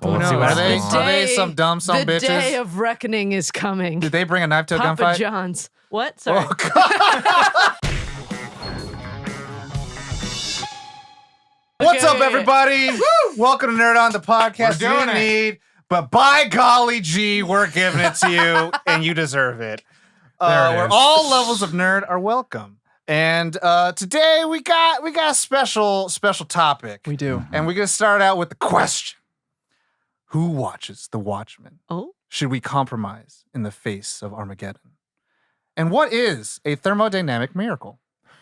Well, let's see what happens. Are they some dumb bitches? The day of reckoning is coming. Did they bring a knife to a Papa gunfight? John's. What? Sorry. Oh, God. What's up, everybody? Woo! Welcome to Nerd On, the podcast you need. But by golly gee, we're giving it to you, and you deserve it. Where all levels of nerd are welcome. And today we got a special topic. We do. And we're going to start out with the question. Who watches the Watchmen? Oh? Should we compromise in the face of Armageddon? And what is a thermodynamic miracle?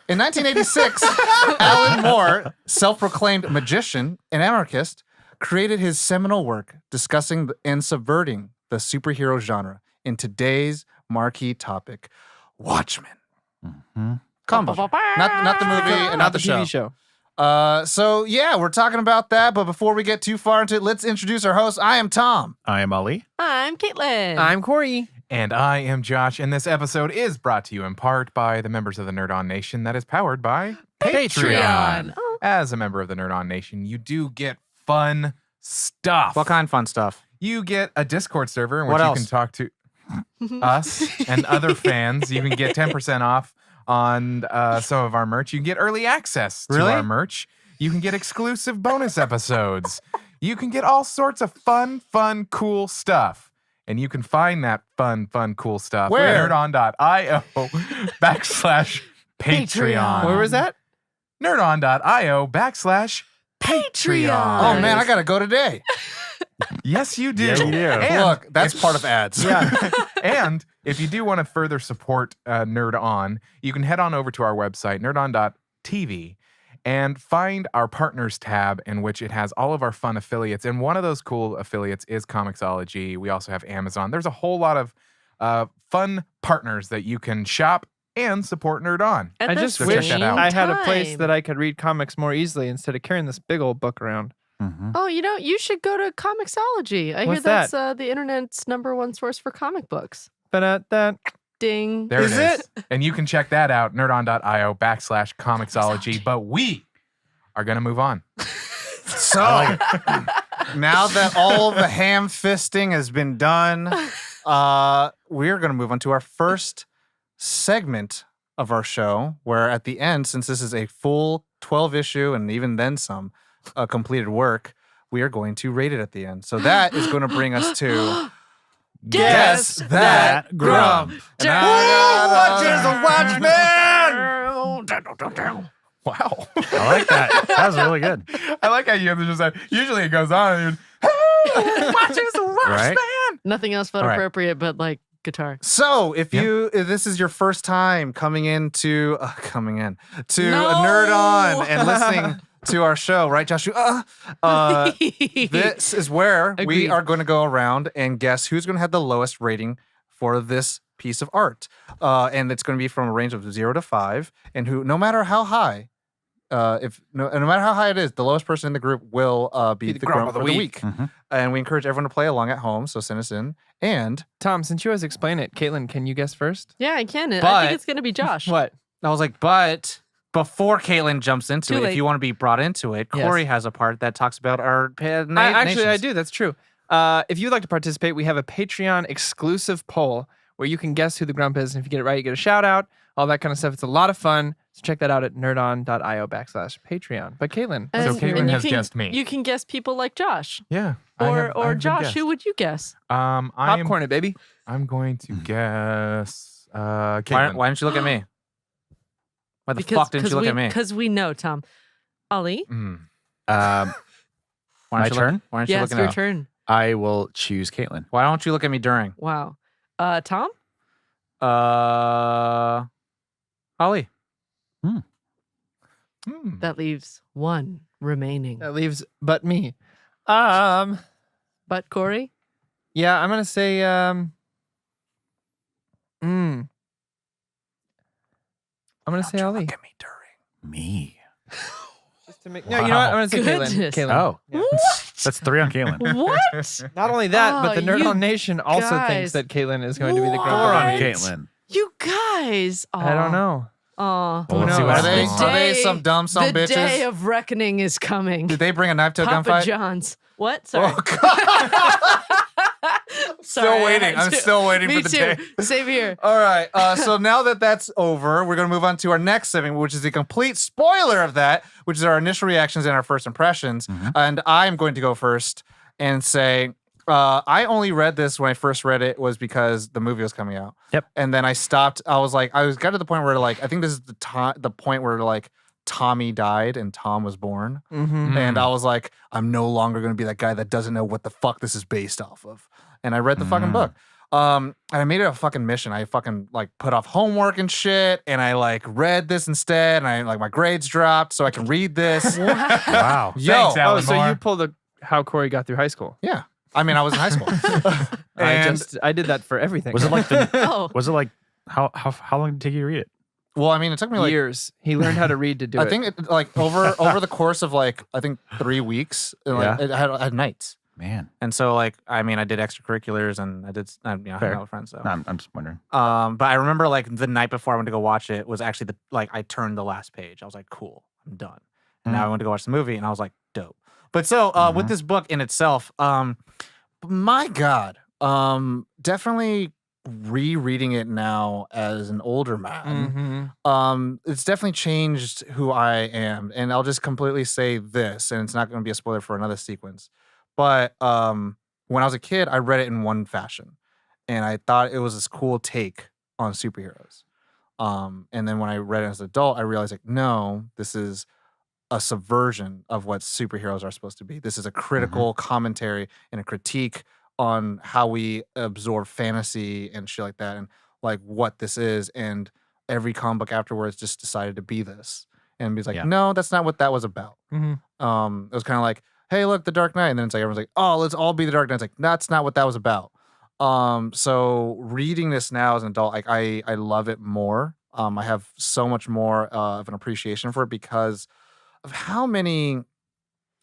In 1986, Alan Moore, self-proclaimed magician and anarchist, created his seminal work discussing and subverting the superhero genre in today's marquee topic, Watchmen. Mm-hmm. Combo. Not the movie and not the TV show. So yeah, we're talking about that. But before we get too far into it, let's introduce our host. I am Tom. I am Ali. I'm Caitlin. I'm Corey. And I am Josh. And this episode is brought to you in part by the members of the Nerd On Nation that is powered by Patreon. Oh. As a member of the Nerd On Nation, you do get fun stuff. What kind of fun stuff? You get a Discord server in What which else? you can talk to us and other fans. You can get 10% off on some of our merch. You can get early access to our merch. You can get exclusive bonus episodes. You can get all sorts of fun, cool stuff. And you can find that fun, cool stuff Where? at nerdon.io/Patreon. Where was that? nerdon.io/Patreon. Oh man, I gotta go today. Yes, you do. Yeah, you do. And Look, that's part of ads. yeah. And if you do want to further support Nerd On, you can head on over to our website, nerdon.tv, and find our partners tab, in which it has all of our fun affiliates. And one of those cool affiliates is Comixology. We also have Amazon. There's a whole lot of fun partners that you can shop and support Nerd On. At I the just So wish check that out. I had a place time. that I could read comics more easily instead of carrying this big old book around. Mm-hmm. Oh, you should go to Comixology. I What's hear that's the internet's #1 source for comic books. But that Ding. There Is it is. And you can check that out, nerdon.io/Comixology. But we are going to move on. So now that all the ham fisting has been done, we're going to move on to our first segment of our show, where at the end, since this is a full 12 issue and even then some completed work, we are going to rate it at the end. So that is going to bring us to Guess That Grump. And Watches the Watchmen. Wow. I like that. That was really good. I like how you just say, usually it goes on and you're, Watches the Watchmen. Right? Nothing else felt All right. appropriate but like guitar. So, if Yeah. this is your first time coming to No. Nerd On and listening to our show, right, Josh? This is where we Agreed. are going to go around and guess who's going to have the lowest rating for this piece of art, and it's going to be from a range of 0 to 5, and no matter how high. No matter how high it is, the lowest person in the group will be the grump of the week. Mhm. And we encourage everyone to play along at home, so send us in. And Tom, since you always explain it, Caitlin, can you guess first? Yeah, I can. I But- think it's going to be Josh. What? I was like, but before Caitlin jumps into Too it, late. if you want to be brought into it, Yes. Corey has a part that talks about our Actually, I nations. do. That's true. If you'd like to participate, we have a Patreon exclusive poll where you can guess who the grump is. And if you get it right, you get a shout out, all that kind of stuff. It's a lot of fun. So check that out at nerdon.io/Patreon. But Caitlin, And- So Caitlin and you has can- guessed me. You can guess people like Josh. Yeah. Or Josh, who would you guess? popcorn it, baby. I'm going to guess Why Caitlin. don't you look at me? Why the fuck didn't you look at me? Because we know, Tom. Ali? Mm. Why My don't you turn? Why don't you Yes, look at your me? turn. I will choose Caitlin. Why don't you look at me during? Wow. Tom? Holly. Mm. That leaves one remaining. That leaves but me. But Corey? Yeah, I'm gonna say I'm gonna say Ali. Look at me during. Me. Just to make, no, you know what? I'm gonna say Caitlin. Goodness. Caitlin. Oh, Yeah. that's 3 on Caitlin. What? Not only that, but the Oh, Nerd you On Nation also guys. thinks that Caitlin is going to be the What? grump 4 of on the week. Caitlin. You guys. I don't know. Aw. Well, let's see what Are they, happens. are they some dumb The bitches? day of reckoning is coming. Did they bring a knife to a Papa gunfight? John's. What? Sorry. Oh, God. Sorry, I Still waiting. had I'm to. still waiting Me for the too. day. Same here. All right. So now that that's over, we're going to move on to our next segment, which is a complete spoiler of that, which is our initial reactions and our first impressions. And I'm going to go first and say, I only read this when I first read it was because the movie was coming out. Yep. And then I stopped. I got to the point where like I think this is the point where like Tommy died and Tom was born. Mm-hmm. And I was like, I'm no longer going to be that guy that doesn't know what the fuck this is based off of. And I read the fucking book. And I made it a fucking mission. I fucking like put off homework and shit. And I like read this instead. And I like my grades dropped so I can read this. Wow. Yo. Thanks, Oh, Alan so Moore. you pulled how Corey got through high school. Yeah. I mean, I was in high school. I did that for everything. Was it like the? Oh. Was it like how long did it take you to read it? Well, I mean, it took me like years? He learned how to read to do I it. think it, like over the course of like I think 3 weeks, like, I had nights. Man, And so like I mean, I did extracurriculars and I did hung Fair. out with friends. So. I'm just wondering. But I remember like the night before I went to go watch it was actually I turned the last page. I was like, cool, I'm done. And now I went to go watch the movie and I was like, dope. But so with this book in itself, my God, definitely rereading it now as an older man, Mhm. it's definitely changed who I am. And I'll just completely say this, and it's not going to be a spoiler for another sequence. But when I was a kid, I read it in one fashion, and I thought it was this cool take on superheroes. And then when I read it as an adult, I realized like, no, this is a subversion of what superheroes are supposed to be. This is a critical commentary and a critique on how we absorb fantasy and shit like that, and like what this is. And every comic book afterwards just decided to be this, and be like, Yeah. no, that's not what that was about. Mhm. It was kind of like, hey, look, the Dark Knight, and then it's like everyone's like, oh, let's all be the Dark Knight. It's like that's not what that was about. So reading this now as an adult, like I love it more. I have so much more of an appreciation for it because of how many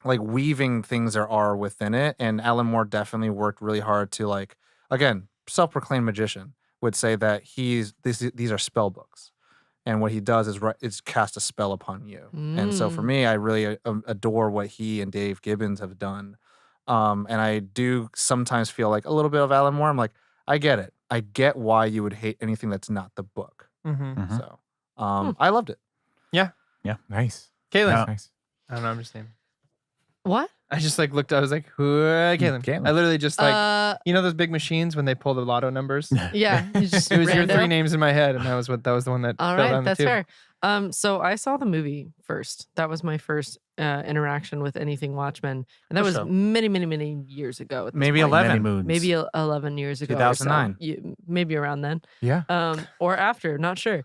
like weaving things there are within it. And Alan Moore definitely worked really hard to like, again, self-proclaimed magician would say that these are spell books. And what he does is cast a spell upon you. And so for me, I really adore what he and Dave Gibbons have done. And I do sometimes feel like a little bit of Alan Moore. I'm like, I get it. I get why you would hate anything that's not the book. Mhm. So I loved it. Nice. Caitlin. Yeah. Nice. I don't understand. What? I just like looked. I was like, "Who? Caitlin." Caitlin. I literally just like you know those big machines when they pull the lotto numbers. Yeah. You just It was your rando. 3 names in my head, and that was the one that All fell right, down that's the tube. fair. So I saw the movie first. That was my first interaction with anything Watchmen, and that For was sure. many, many, many years ago. At this Maybe point. 11. Many moons. Maybe 11 years ago. 2009. Or so. Maybe around then. Yeah. Or after, not sure.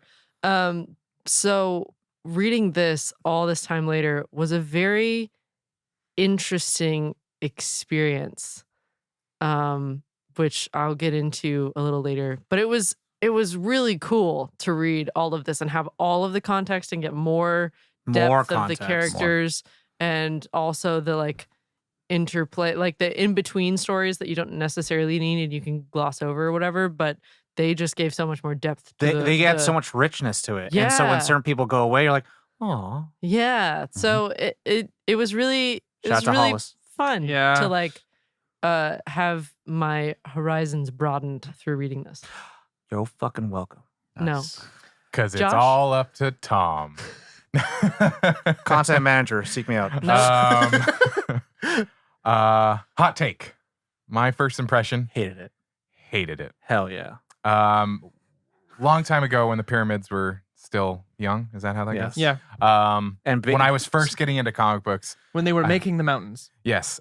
So reading this all this time later was a very interesting experience, which I'll get into a little later. But it was really cool to read all of this and have all of the context and get more depth More of the context. characters and also the like interplay, like the in-between stories that you don't necessarily need and you can gloss over or whatever, but they just gave so much more depth to They get the- so much richness to it. And so Yeah. when certain people go away, you're like, oh. Yeah. So it was really Shout out to really Hollis. fun Yeah. to like have my horizons broadened through reading this. You're fucking welcome. No. Nice. Because it's Josh? all up to Tom. Content manager, seek me out. Hot take. My first impression, Hated it. hated it. Hell yeah. Long time ago when the pyramids were still young. Is that how that Yes. goes? Yeah, And big, When I was first getting into comic books, when they were making the mountains. yes.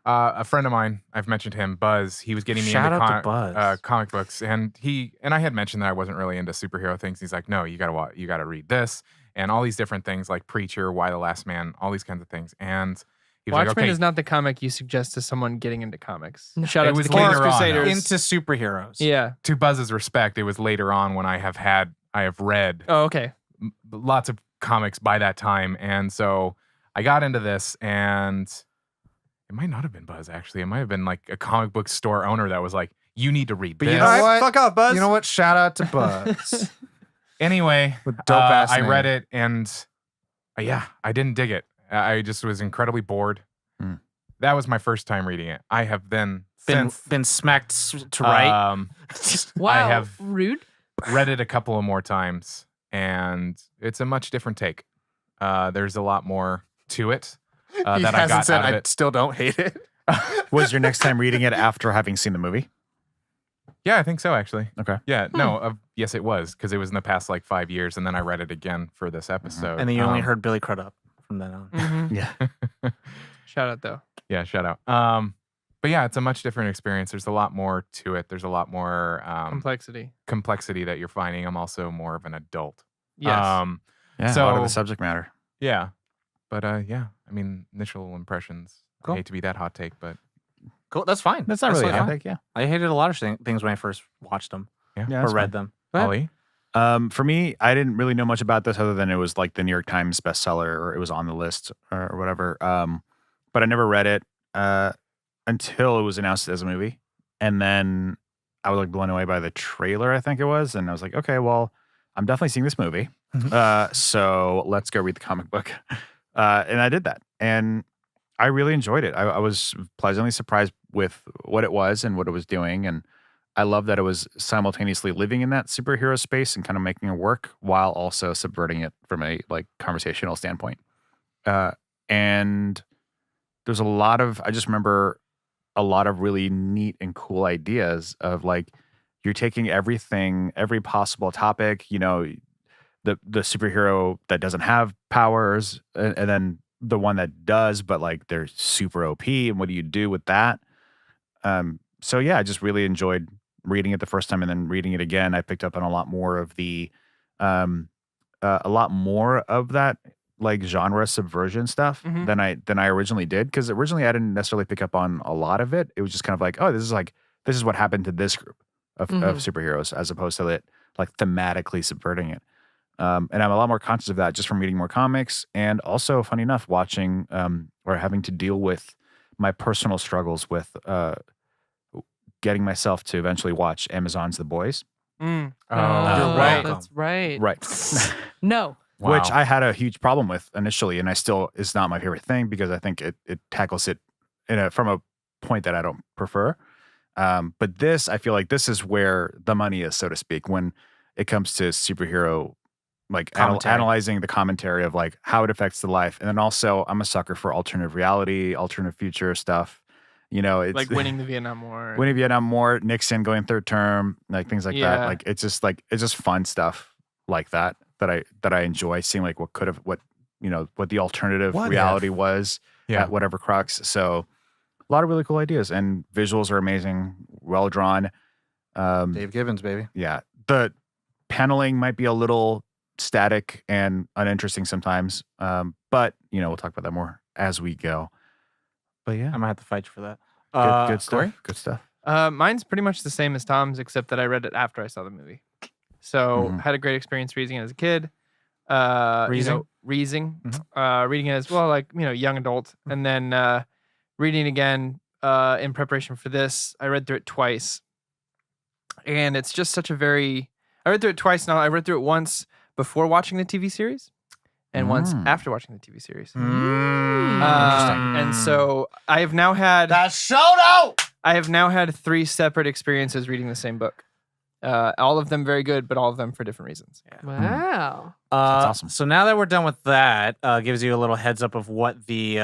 A friend of mine, I've mentioned him, Buzz. He was getting me Shout into out to Buzz. comic books, and I had mentioned that I wasn't really into superhero things. He's like, no, you gotta read this and all these different things like Preacher, Why the Last Man, all these kinds of things. And he was Watchmen like, okay, is not the comic you suggest to someone getting into comics. No. Shout It out to was the King's later on, though. Crusaders. into superheroes. Yeah. to Buzz's respect, it was later on when I have read Oh, okay. lots of comics by that time, and so I got into this, and it might not have been Buzz actually. It might have been like a comic book store owner that was like, "You need to read But this." you know what? Fuck off, Buzz. You know what? Shout out to Buzz. Anyway, With dope-ass I name. read it and I didn't dig it. I just was incredibly bored. Hmm. That was my first time reading it. I have then Been since smacked to right. Wow. have- Rude. read it a couple of more times, and it's a much different take. There's a lot more to it He that I hasn't got said out of I it. still don't hate it. Was your next time reading it after having seen the movie? Yeah, I think so, actually. Okay. Yeah, no, yes, it was, because it was in the past like 5 years, and then I read it again for this episode. And then you only heard Billy Crudup from then on. Mhm. Yeah. Shout out though. Yeah, shout out. But yeah, it's a much different experience. There's a lot more to it. There's a lot more complexity that you're finding. I'm also more of an adult. Yes. Yeah. A lot of the So- subject matter. Yeah. But yeah, I mean, initial impressions. Cool. I hate to be that hot take, but Cool. That's fine. That's not really a fine. hot take, yeah. I hated a lot of things when I first watched them Yeah, or that's read them. Go ahead. Ollie, For me, I didn't really know much about this other than it was like the New York Times bestseller or it was on the list or whatever. But I never read it until it was announced as a movie. And then I was like blown away by the trailer, I think it was. And I was like, okay, well, I'm definitely seeing this movie. So let's go read the comic book. And I did that. And I really enjoyed it. I was pleasantly surprised with what it was and what it was doing. And I love that it was simultaneously living in that superhero space and kind of making it work while also subverting it from a like conversational standpoint. And there's I just remember a lot of really neat and cool ideas of like, you're taking everything, every possible topic, the superhero that doesn't have powers and then the one that does, but like they're super OP. And what do you do with that? So yeah, I just really enjoyed reading it the first time and then reading it again. I picked up on a lot more of that like genre subversion stuff Mhm. than I originally did. Cause originally I didn't necessarily pick up on a lot of it. It was just kind of like, oh, this is what happened to this group of superheroes as opposed to it like thematically subverting it. And I'm a lot more conscious of that just from reading more comics and also, funny enough, watching or having to deal with my personal struggles with getting myself to eventually watch Amazon's The Boys. Mm. Oh, you're right. That's right. Right. No. Which I had a huge problem with initially, and I still is not my favorite thing because I think it tackles it from a point that I don't prefer. But this, I feel like this is where the money is, so to speak, when it comes to superhero, like analyzing the commentary of like how it affects the life. And then also I'm a sucker for alternative reality, alternative future stuff. It's Like winning the Vietnam War. winning Vietnam War, Nixon going third term, like things like that. Yeah. Like it's just fun stuff like that I enjoy seeing like what the alternative What reality was Yeah. at whatever crux. So a lot of really cool ideas and visuals are amazing, well drawn. Dave Gibbons, baby. Yeah. The paneling might be a little static and uninteresting sometimes. But we'll talk about that more as we go. But yeah, I might have to fight you for that. good stuff. Corey? Good stuff. Mine's pretty much the same as Tom's, except that I read it after I saw the movie. So Mhm. had a great experience reading it as a kid. Reading? Reading it as well, like young adult, and then reading it again in preparation for this. I read through it twice, and it's just such a very. I read through it twice now. I read through it once before watching the TV series, and once after watching the TV series. Interesting. And so I have now had shout out. 3 separate experiences reading the same book. All of them very good, but all of them for different reasons. Wow. That's awesome. So now that we're done with that, gives you a little heads up of what the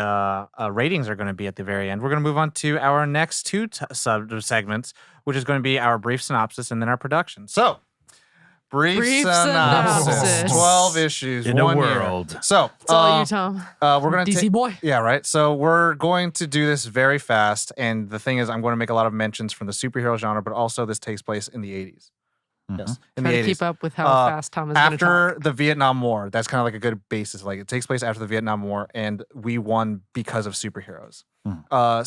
ratings are going to be at the very end. We're going to move on to our next 2 segments, which is going to be our brief synopsis and then our production. So, brief synopsis. 12 issues, In a 1 year. world. So, It's all you, Tom. we're going to DC boy. Yeah, right. So we're going to do this very fast. And the thing is, I'm going to make a lot of mentions from the superhero genre, but also this takes place in the 80s. Yes, in Try the to 80s. keep up with how fast Tom is going to After talk. the Vietnam War, that's kind of like a good basis. Like it takes place after the Vietnam War, and we won because of superheroes.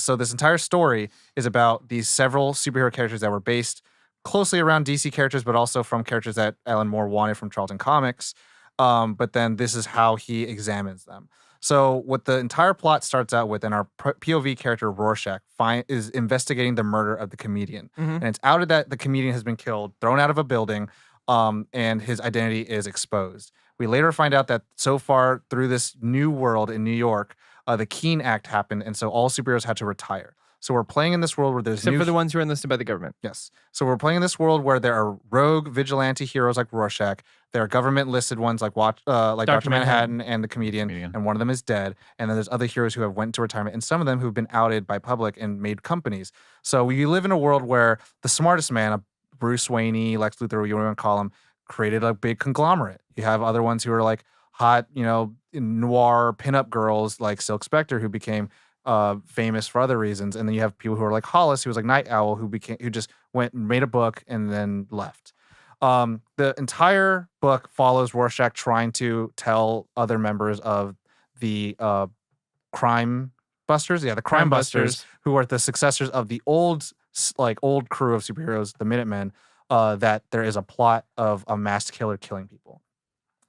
So this entire story is about these several superhero characters that were based closely around DC characters, but also from characters that Alan Moore wanted from Charlton Comics. But then this is how he examines them. So what the entire plot starts out with, and our POV character Rorschach is investigating the murder of the comedian. And it's outed that the comedian has been killed, thrown out of a building, and his identity is exposed. We later find out that so far through this new world in New York, the Keene Act happened, and so all superheroes had to retire. So we're playing in this world where there's Except for the ones who are enlisted by the government. Yes. So we're playing in this world where there are rogue vigilante heroes like Rorschach. There are government listed ones like Dr. Manhattan and the comedian, and one of them is dead. And then there's other heroes who have went into retirement, and some of them who've been outed by public and made companies. So we live in a world where the smartest man, Bruce Wayne, Lex Luthor, whatever you want to call him, created a big conglomerate. You have other ones who are like hot, noir pinup girls like Silk Spectre, who became famous for other reasons, and then you have people who are like Hollis, who was like Night Owl, who just went and made a book and then left. The entire book follows Rorschach trying to tell other members of the crime busters, the crime busters, who are the successors of the old crew of superheroes, the Minutemen, that there is a plot of a masked killer killing people.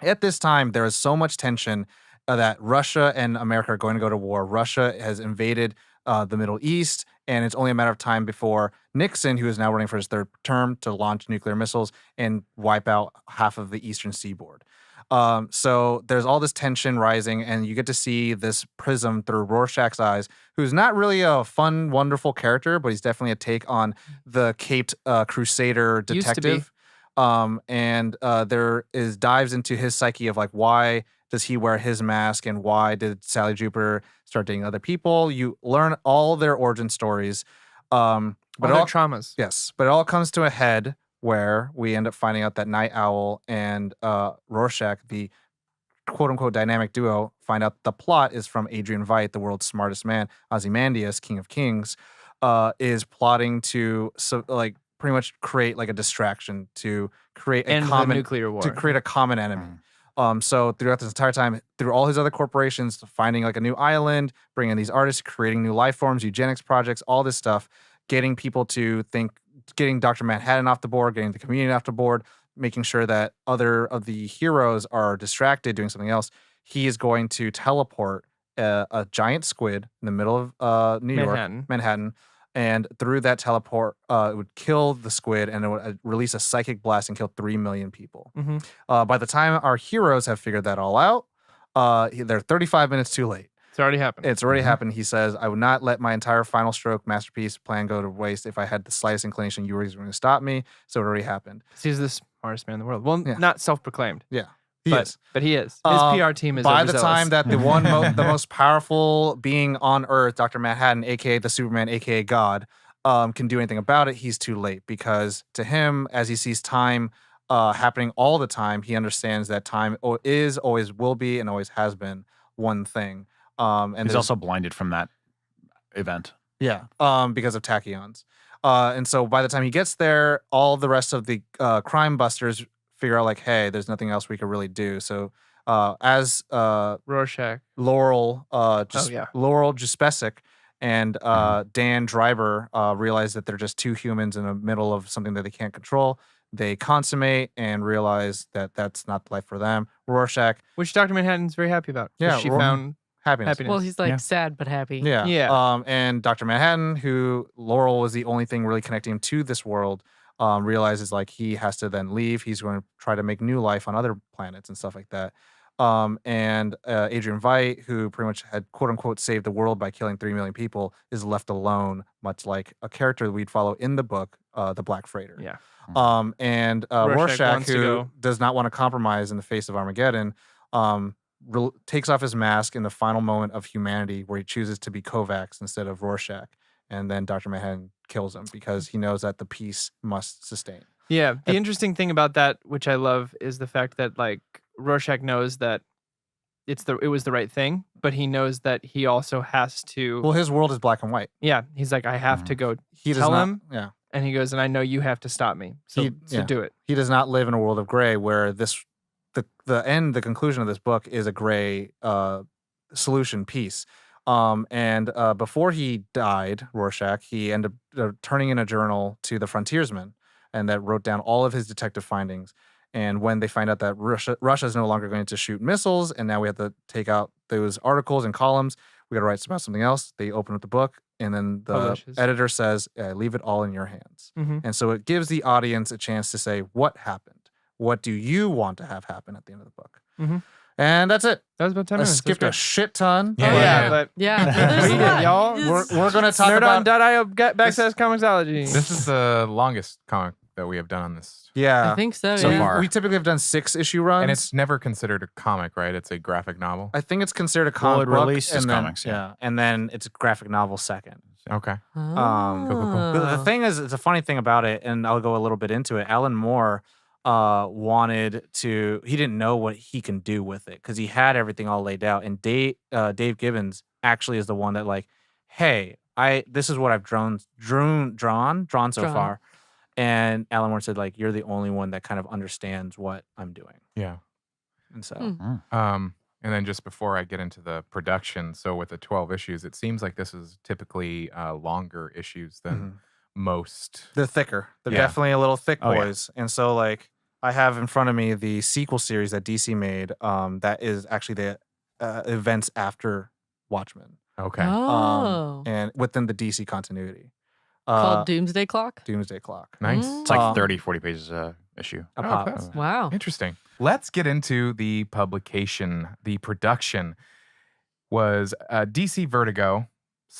At this time, there is so much tension that Russia and America are going to go to war. Russia has invaded the Middle East, and it's only a matter of time before Nixon, who is now running for his third term, to launch nuclear missiles and wipe out half of the eastern seaboard. So there's all this tension rising, and you get to see this prism through Rorschach's eyes, who's not really a fun, wonderful character, but he's definitely a take on the caped crusader detective. And there is dives into his psyche of like, why does he wear his mask, and why did Sally Jupiter start dating other people? You learn all their origin stories. But all their traumas. Yes, but it all comes to a head where we end up finding out that Night Owl and Rorschach, the quote-unquote dynamic duo, find out the plot is from Adrian Veidt, the world's smartest man, Ozymandias, King of Kings, is plotting to pretty much create like a distraction to create a common nuclear war, to create a common enemy. So throughout this entire time, through all his other corporations, finding like a new island, bringing these artists, creating new life forms, eugenics projects, all this stuff, getting people to think, getting Dr. Manhattan off the board, getting the community off the board, making sure that other of the heroes are distracted doing something else. He is going to teleport a giant squid in the middle of New York, Manhattan. And through that teleport, it would kill the squid, and it would release a psychic blast and kill 3 million people. By the time our heroes have figured that all out, they're 35 minutes too late. It's already happened. It's already happened. He says, I would not let my entire final stroke masterpiece plan go to waste if I had the slightest inclination you were going to stop me. So it already happened. He's the smartest man in the world. Well, not self-proclaimed. Yeah. But he is. His PR team is by the overzealous. time that the the most powerful being on Earth, Dr. Manhattan, aka the Superman, aka God, can do anything about it, he's too late, because to him, as he sees time happening all the time, he understands that time is, always will be, and always has been one thing. And he's also blinded from that event. Yeah, because of tachyons. And so by the time he gets there, all the rest of the crime busters figure out like, hey, there's nothing else we could really do. So as Rorschach, Laurel Juspesic and Dan Dreiber realize that they're just two humans in the middle of something that they can't control, they consummate and realize that that's not the life for them. Rorschach, which Dr. Manhattan's very happy about. Yeah, she found happiness. Well, he's like sad but happy. Yeah. And Dr. Manhattan, who Laurel was the only thing really connecting him to this world, realizes like he has to then leave. He's going to try to make new life on other planets and stuff like that. And Adrian Veidt, who pretty much had quote unquote saved the world by killing 3 million people, is left alone, much like a character that we'd follow in the book, the Black Freighter. Yeah. And Rorschach, who does not want to compromise in the face of Armageddon, takes off his mask in the final moment of humanity, where he chooses to be Kovacs instead of Rorschach. And then Dr. Manhattan kills him because he knows that the peace must sustain. Yeah. The interesting thing about that, which I love, is the fact that like Rorschach knows that it was the right thing, but he knows that he also has to. Well, his world is black and white. Yeah. He's like, I have to go tell him. Yeah. And he goes, and I know you have to stop me. So do it. He does not live in a world of gray where the conclusion of this book is a gray solution piece. And before he died, Rorschach, he ended up turning in a journal to the frontiersmen, and that wrote down all of his detective findings. And when they find out that Russia is no longer going to shoot missiles, and now we have to take out those articles and columns, we got to write about something else. They open up the book, and then the editor says, leave it all in your hands. And so it gives the audience a chance to say, what happened? what do you want to have happen at the end of the book? Mhm. And that's it. That was about 10 I minutes. skipped a shit ton. Yeah, Oh, yeah. yeah, but Yeah, there's a Read it, lot. y'all. We're going to talk about... nerdon.io backslash comicsology. This is the longest comic that we have done on this. Yeah. I think so. So yeah. far. We typically have done 6-issue runs. And it's never considered a comic, right? It's a graphic novel. I think it's considered a Well, comic it book. released as and then, comics, yeah. And then it's a graphic novel second. Okay. Cool. Oh. But the thing is, it's a funny thing about it, and I'll go a little bit into it. Alan Moore wanted to, he didn't know what he can do with it because he had everything all laid out. And Dave Gibbons actually is the one that like, hey, this is what I've drawn so far. And Alan Moore said, like, you're the only one that kind of understands what I'm doing. Yeah. And so, And then just before I get into the production, so with the 12 issues, it seems like this is typically longer issues than most. they're thicker. They're Yeah. definitely a little thick Oh, yeah. boys. And so, like, I have in front of me the sequel series that DC made that is actually the events after Watchmen. Okay. Oh. And within the DC continuity. Called Doomsday Clock? Doomsday Clock. Nice. Mm. It's like Um, 30, 40 pages a issue. A Oh, pop. that's- Wow. Interesting. Let's get into the publication. The production was DC Vertigo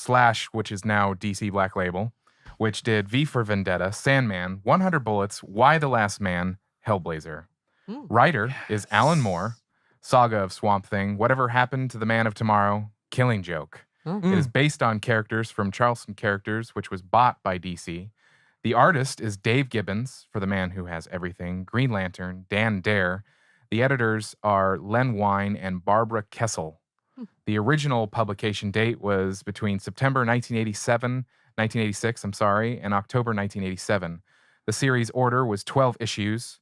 / which is now DC Black Label, which did V for Vendetta, Sandman, 100 Bullets, Why the Last Man, Hellblazer. Mm. Writer is Alan Moore, Saga of Swamp Thing, Whatever Happened to the Man of Tomorrow, Killing Joke. Oh. It is based on characters from Charleston Characters, which was bought by DC. The artist is Dave Gibbons, for The Man Who Has Everything, Green Lantern, Dan Dare. The editors are Len Wein and Barbara Kessel. The original publication date was between September 1986, and October 1987. The series order was 12 issues,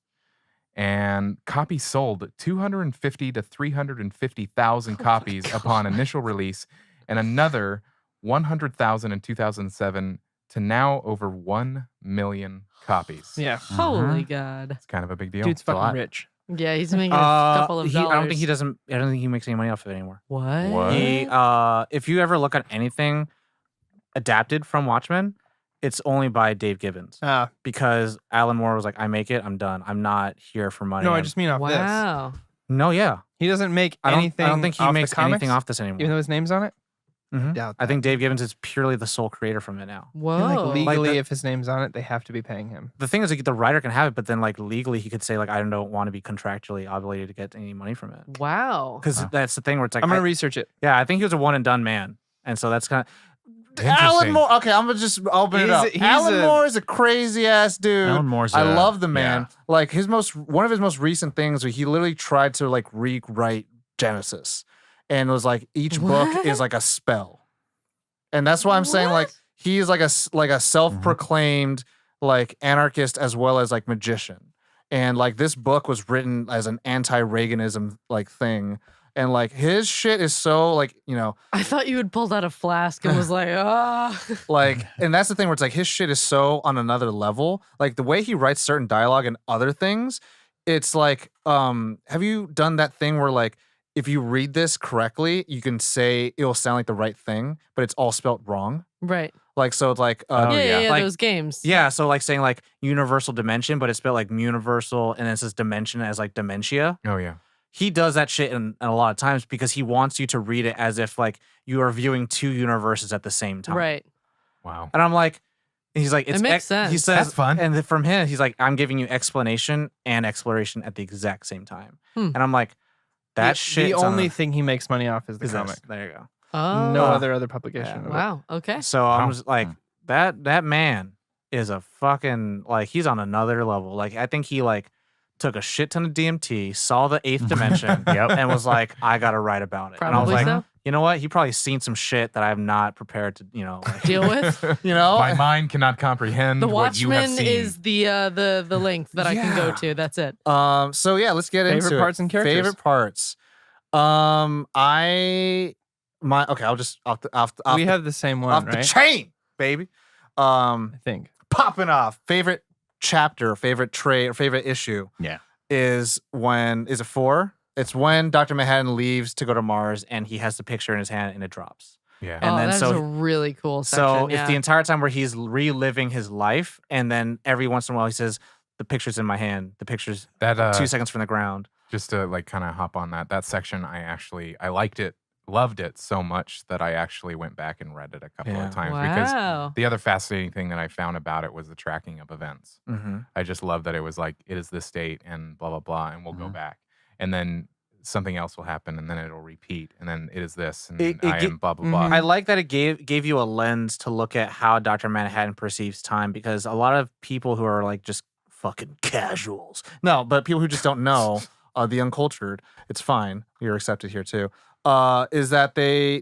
and copies sold 250 to 350,000 copies upon initial release, and another 100,000 in 2007 to now over 1 million copies. Yeah. Holy God. It's kind of a big deal. Dude's It's a lot. fucking rich. Yeah, he's making a couple of dollars. I don't think he makes any money off of it anymore. What? What? He, if you ever look at anything adapted from Watchmen, it's only by Dave Gibbons because Alan Moore was like, I make it, I'm done. I'm not here for money. No, I just mean off this. Wow. No, yeah. He doesn't make I anything. don't think he off makes the comics, anything off this anymore. even though his name's on it. Mhm. Doubt I that. think Dave Gibbons is purely the sole creator from it now. I Whoa. feel like legally, Like if his name's on it, they have to be paying him. The thing is, like, the writer can have it, but then like legally, he could say like, I don't want to be contractually obligated to get any money from it. Wow. Because that's the thing where it's like, I'm gonna research it. yeah, I think he was a one and done man, and so that's kind of. Interesting. Alan Moore. Okay, I'm gonna just open it up. Alan Moore is a crazy ass dude. Alan Moore's I a- love the man. yeah. Like one of his most recent things where he literally tried to like rewrite Genesis, and it was like each book What? is like a spell, and that's why I'm saying like he's like a self-proclaimed like anarchist as well as like magician, and like this book was written as an anti-Reaganism like thing. And like his shit is so like, you know, I thought you had pulled out a flask and was like, ah. like, and that's the thing where it's like his shit is so on another level. Like the way he writes certain dialogue and other things, it's like, have you done that thing where like if you read this correctly, you can say it'll sound like the right thing, but it's all spelt wrong. Right. Like so, it's like, yeah, like, those games. yeah. So like saying like universal dimension, but it's spelled like universal, and then it says dimension as like dementia. Oh, yeah. He does that shit in a lot of times because he wants you to read it as if like you are viewing two universes at the same time. Right. Wow. And I'm like, he's like, it's makes sense. He says, That's fun. And then from him, he's like, I'm giving you explanation and exploration at the exact same time. Hmm. And I'm like, that shit. The only thing he makes money off is the comic. There you go. Oh. No other publication. yeah. of it. Wow. Okay. So I'm Wow. just like, that man is a fucking like he's on another level. Like I think he like took a shit ton of DMT, saw the eighth dimension, Yep. and was like, I gotta write about it. Probably and I was like, so. you know what? He probably seen some shit that I'm not prepared to, you know, like, Deal with. you know. My mind cannot comprehend The what you have Watchmen seen. is the link that I can go Yeah. to. That's it. So yeah, let's get into Favorite it. parts and characters. Favorite parts. I'll just We have the same one, off right? the chain, baby. I think. Popping off. Favorite chapter, favorite trait, or favorite issue. Yeah. Is it 4? It's when Dr. Manhattan leaves to go to Mars and he has the picture in his hand and it drops. Yeah. And oh, then that's so- a really cool section. So yeah. it's the entire time where he's reliving his life, and then every once in a while he says, the picture's in my hand, the picture's That 2 seconds from the ground. just to like kind of hop on that section, I liked it, loved it so much that I actually went back and read it a couple Yeah. of times because Wow. the other fascinating thing that I found about it was the tracking of events. Mm-hmm. I just love that it was like, it is this date and blah, blah, blah, and we'll go Mhm. back. And then something else will happen and then it'll repeat. And then it is this and It I ge- am blah, blah, blah. I like that it gave you a lens to look at how Dr. Manhattan perceives time, because a lot of people who are like just fucking casuals. No, but people who just don't know, the uncultured, it's fine. You're accepted here too. Is that they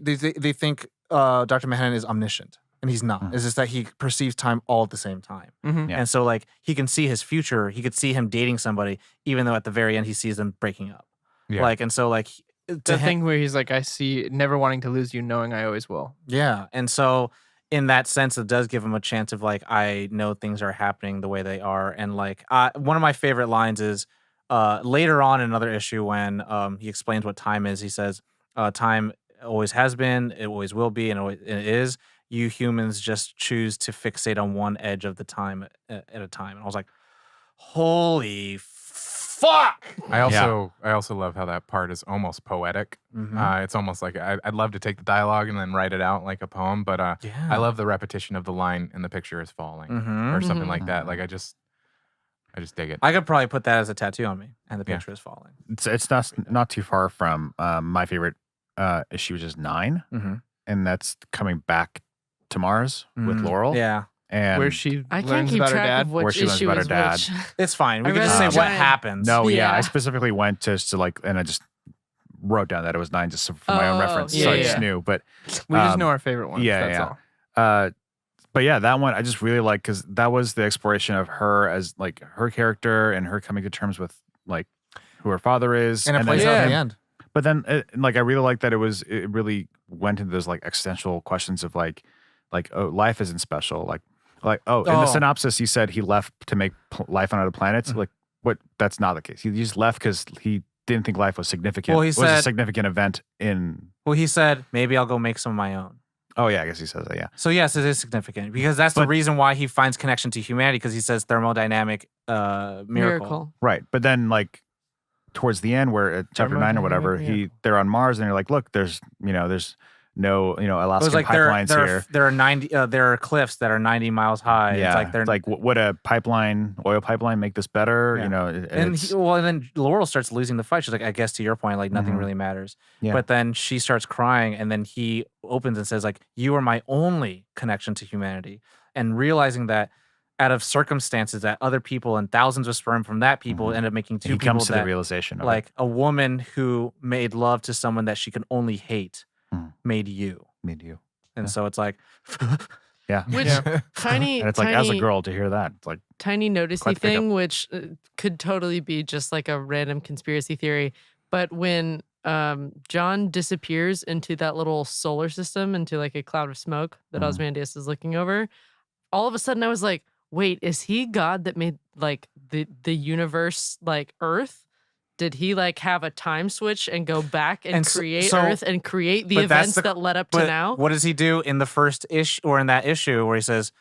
think Dr. Manhattan is omniscient, and he's not. Mhm. It's just that he perceives time all at the same time. Mhm. Yeah. And so like he can see his future, he could see him dating somebody, even though at the very end he sees them breaking up. Yeah. Like, and so like to The him, thing where he's like, I see, never wanting to lose you, knowing I always will. yeah. And so in that sense, it does give him a chance of like, I know things are happening the way they are. And like, one of my favorite lines is later on in another issue when he explains what time is. He says, time always has been, it always will be, and it is. You humans just choose to fixate on one edge of the time at a time. And I was like, holy fuck. I also love how that part is almost poetic. Mhm. It's almost like I'd love to take the dialogue and then write it out like a poem, but Yeah. I love the repetition of the line and the picture is falling Mhm. or something Mhm. like that. Like I just dig it. I could probably put that as a tattoo on me, and the Yeah. picture is falling. It's not too far from my favorite issue, which is 9, Mm-hmm. and that's coming back to Mars with Laurel. Yeah, and Where she I can't learns keep about her track dad. of which Where she learns issue about her is dad. which. it's fine. We I can just read say it what giant. happens. no, yeah, Yeah. I specifically went just to like, and I just wrote down that it was 9 just for my own Oh, reference, yeah, so I yeah. just knew. But We just Um, know our favorite ones. yeah, that's yeah. all. But yeah, that one I just really like because that was the exploration of her as like her character and her coming to terms with like who her father is, And it then plays out at Yeah. the end. But then, like, I really like that it really went into those like existential questions of like, oh, life isn't special. Like, in the Oh. synopsis, he said he left to make life on other planets. Like, what? That's not the case. He just left because he didn't think life was significant. Well, he was a said- significant event in. Well, he said maybe I'll go make some of my own. Oh yeah, I guess he says that. Yeah. So yes, it is significant because that's the But- reason why he finds connection to humanity, because he says thermodynamic miracle. Right. But then, like, towards the end, where at chapter 9 or whatever, Thermodynamic they're on Mars and they're like, look, there's no, It was Alaskan like pipelines here. there are 90 there are cliffs that are 90 miles high. Yeah, It's like they're would a oil pipeline make this better? Yeah. You know, and it's- and then Laurel starts losing the fight. She's like, I guess to your point, like nothing Mhm. really matters. Yeah. But then she starts crying, and then he opens and says, like, you are my only connection to humanity. And realizing that out of circumstances that other people and thousands of sperm from that people Mhm. end up making two he people comes to that the realization of like a woman who made love to someone that she can only hate Mhm. made you. me to you. And Yeah. so it's like, Yeah. Which Yeah. tiny, And it's like, tiny, as a girl, to hear that, it's like, tiny noticey Quite the pickup. thing, which could totally be just like a random conspiracy theory. But when John disappears into that little solar system, into like a cloud of smoke that Mhm. Ozymandias is looking over, all of a sudden I was like, wait, is he God that made like the universe like Earth? Did he like have a time switch and go back and And create so- Earth and create the but that's events the- that led up to but now? what does he do in the first issue or in that issue where he says,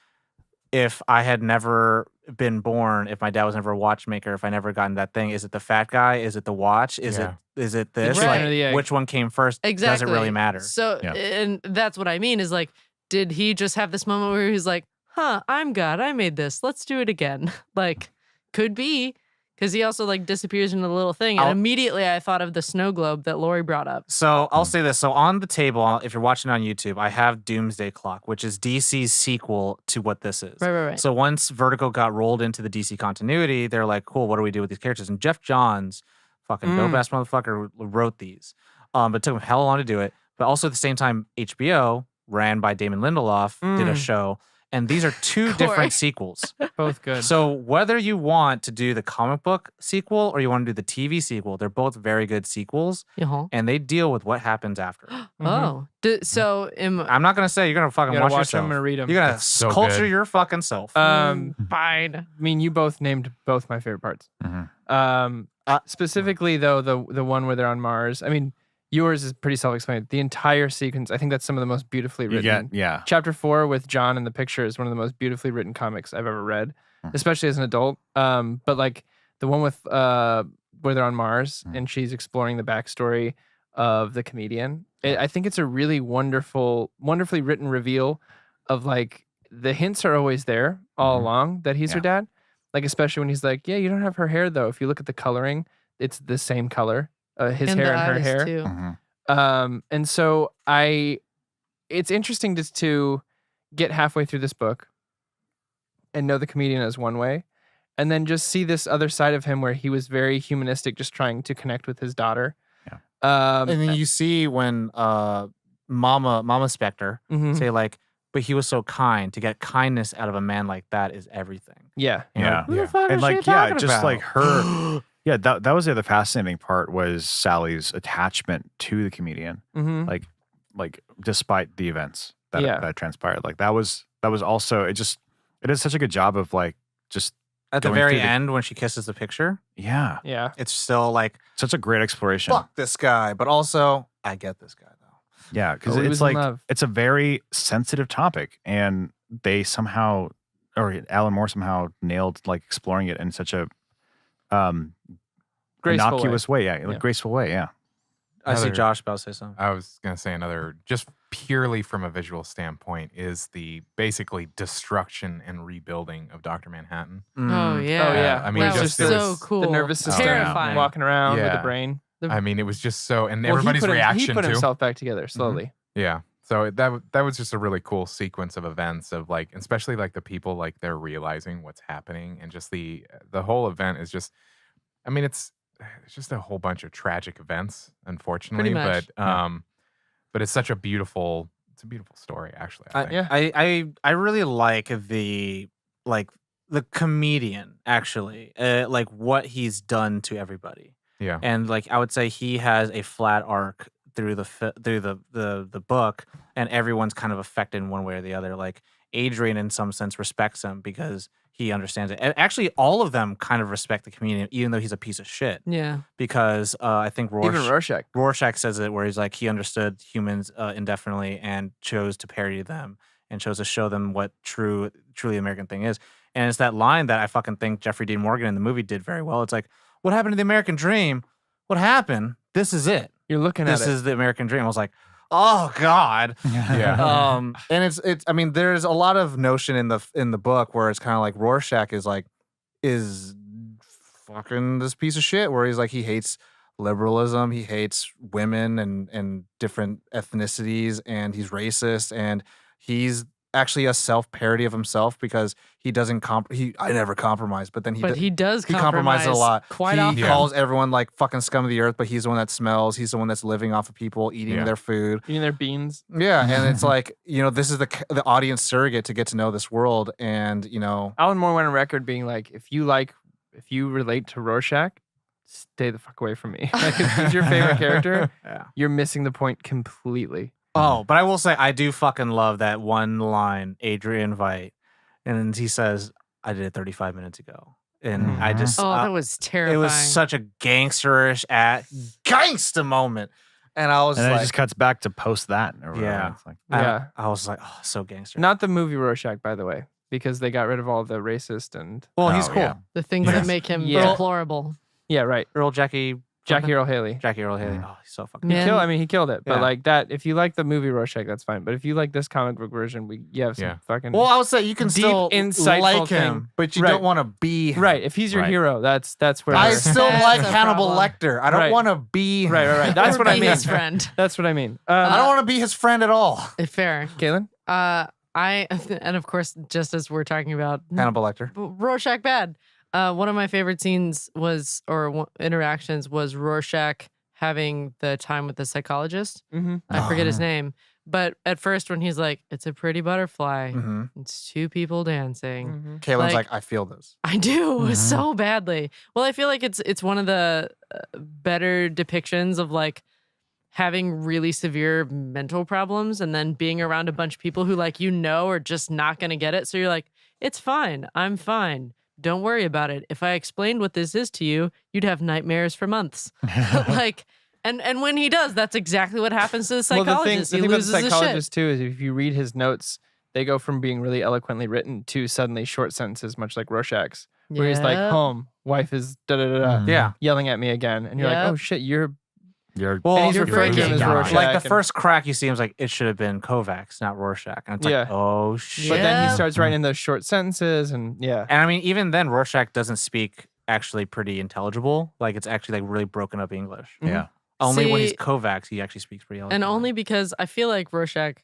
if I had never been born, if my dad was never a watchmaker, if I never gotten that thing, is it the fat guy? Is it the watch? Is Yeah. it this? chicken Like, or the egg? which one came first? Exactly. Doesn't really matter. So, Yeah. and that's what I mean is like, did he just have this moment where he's like, huh, I'm God, I made this, let's do it again? Like, could be, because he also like disappears into the little thing. And I'll- immediately I thought of the snow globe that Lori brought up. So I'll say this. So on the table, if you're watching on YouTube, I have Doomsday Clock, which is DC's sequel to what this is. Right. So once Vertigo got rolled into the DC continuity, they're like, cool, what do we do with these characters? And Jeff Johns, fucking dope ass motherfucker, wrote these. But it took him hell long to do it. But also at the same time, HBO, ran by Damon Lindelof, did a show. And these are two Corey. different sequels. Both good. So whether you want to do the comic book sequel or you want to do the TV sequel, they're both very good sequels. Uh-huh. And they deal with what happens after. Oh, so I'm not going to say you're going to fucking You gotta watch watch them. yourself. I'm gonna read them. You're going to That's so culture good. your fucking self. Um, fine. I mean, you both named both my favorite parts. Mhm. Specifically, though, the one where they're on Mars. I mean, yours is pretty self-explanatory. The entire sequence, I think that's some of the most beautifully you written. get, yeah. Chapter 4 with John in the picture is one of the most beautifully written comics I've ever read. especially as an adult. But like the one with where they're on Mars and she's exploring the backstory of the comedian. I think it's a really wonderfully written reveal of like the hints are always there all along that he's her dad. Like especially when he's like, yeah, you don't have her hair though. If you look at the coloring, it's the same color, his And hair the and her eyes, hair. too. And so it's interesting just to get halfway through this book and know the comedian as one way, and then just see this other side of him where he was very humanistic, just trying to connect with his daughter. And then you see when Mama Spectre mhm. say like, but he was so kind. To get kindness out of a man like that is everything. Yeah. And you're Yeah. like, who the fuck And is like, she talking just about? like her. Yeah, that was the other fascinating part was Sally's attachment to the comedian. Mm-hmm. Like despite the events that Yeah. that transpired. Like that was also it is such a good job of like just At the going very through the- end when she kisses the picture, yeah, Yeah. it's still like, such a great exploration. fuck this guy. But also, I get this guy though. Yeah, because Oh, he was it's in like love. it's a very sensitive topic, and they somehow, or Alan Moore somehow nailed like exploring it in such a Graceful innocuous way. Yeah, like Yeah. graceful way. Yeah, I see Another- Josh about to say something. I was going to say another, just purely from a visual standpoint, is the basically destruction and rebuilding of Dr. Manhattan. Oh Mm. yeah. Oh yeah. I mean, that just- was it so was cool. The nervous system Terrifying. walking around with the Yeah. brain. I mean, it was just so, and Well, everybody's he reaction put to himself back together slowly. Yeah. So that was just a really cool sequence of events of like, especially like the people like they're realizing what's happening, and just the whole event is just, I mean, it's just a whole bunch of tragic events, unfortunately, Pretty much. but it's such a beautiful story actually. I think. Yeah. I really like the comedian actually, like what he's done to everybody, Yeah. and like I would say he has a flat arc through the book, and everyone's kind of affected in one way or the other. Like Adrian, in some sense, respects him because he understands it. And actually, all of them kind of respect the comedian, even though he's a piece of shit. Yeah. Because I think Even Rorschach. Rorschach says it where he's like he understood humans indefinitely and chose to parody them and chose to show them what truly American thing is. And it's that line that I fucking think Jeffrey Dean Morgan in the movie did very well. It's like, what happened to the American dream? What happened? This is it. You're looking This at it. is the American dream. I was like, oh God. Yeah. And it's I mean, there's a lot of notion in the book where it's kind of like Rorschach is fucking this piece of shit where he's like he hates liberalism, he hates women and different ethnicities, and he's racist, and he's actually a self-parody of himself because he doesn't I never compromise, but then But he does he compromises a lot. quite he often. calls everyone like fucking scum of the earth, but he's the one that smells. He's the one that's living off of people, eating Yeah. their food. Eating their beans. Yeah, and it's like, this is the audience surrogate to get to know this world, and Alan Moore went on record being like, if you relate to Rorschach, stay the fuck away from me. Like, if he's your favorite character, yeah. you're missing the point completely. Oh, but I will say I do fucking love that one line, Adrian Veidt, and he says, "I did it 35 minutes ago," and I just Oh, that was terrifying. it was such a gangsterish gangsta moment, and I was and then like, it just cuts back to post that. Or whatever. Yeah. It's like, Yeah. I was like, oh, so gangster. Not the movie Rorschach, by the way, because they got rid of all the racist and well, he's Oh, cool. yeah. the things Yes. that make him Yeah. deplorable. yeah, right. Earl Jackie Earl Haley. Jackie Earl Haley. Mm. Oh, he's so fucking. Man. He killed it. But Yeah. like that, if you like the movie Rorschach, that's fine. But if you like this comic book version, you have some Yeah. fucking Well, I would say you can Deep, still insightful like thing. him, but you Right. don't want to be him. right. If he's your Right. hero, that's where I we're- still That's like a Hannibal problem. Lecter. I don't Right. want to be him. right. That's Or what I be mean. his friend. That's what I mean. I don't want to be his friend at all. Fair. Galen. And of course, just as we're talking about Hannibal Lecter. Rorschach bad. One of my favorite scenes interactions was Rorschach having the time with the psychologist. Mm-hmm. I forget his Oh. name. But at first, when he's like, "It's a pretty butterfly," Mm-hmm. it's two people dancing. Mm-hmm. Kaylin's Like- like, I feel this. I do Mhm. so badly. Well, I feel like it's one of the better depictions of like having really severe mental problems and then being around a bunch of people who are just not going to get it. So you're like, "It's fine. I'm fine. Don't worry about it. If I explained what this is to you, you'd have nightmares for months." Like, and when he does, that's exactly what happens to the psychologist. Well, the thing he about the loses his shit. psychologist too is if you read his notes, they go from being really eloquently written to suddenly short sentences, much like Rorschach's, where he's like, home, wife is da da da da, Yeah. yelling at me again. And you're like, oh shit, you're. Well, and he's you're referring to him as breaking. Rorschach. like the and- first crack you see him is like, it should have been Kovacs, not Rorschach. And it's Yeah. like, oh shit. But then he Yeah. starts writing those short sentences and yeah. And I mean, even then, Rorschach doesn't speak actually pretty intelligible. Like it's actually like really broken up English. Yeah. Only when he's See- Kovacs, he actually speaks pretty eloquently. And only because I feel like Rorschach,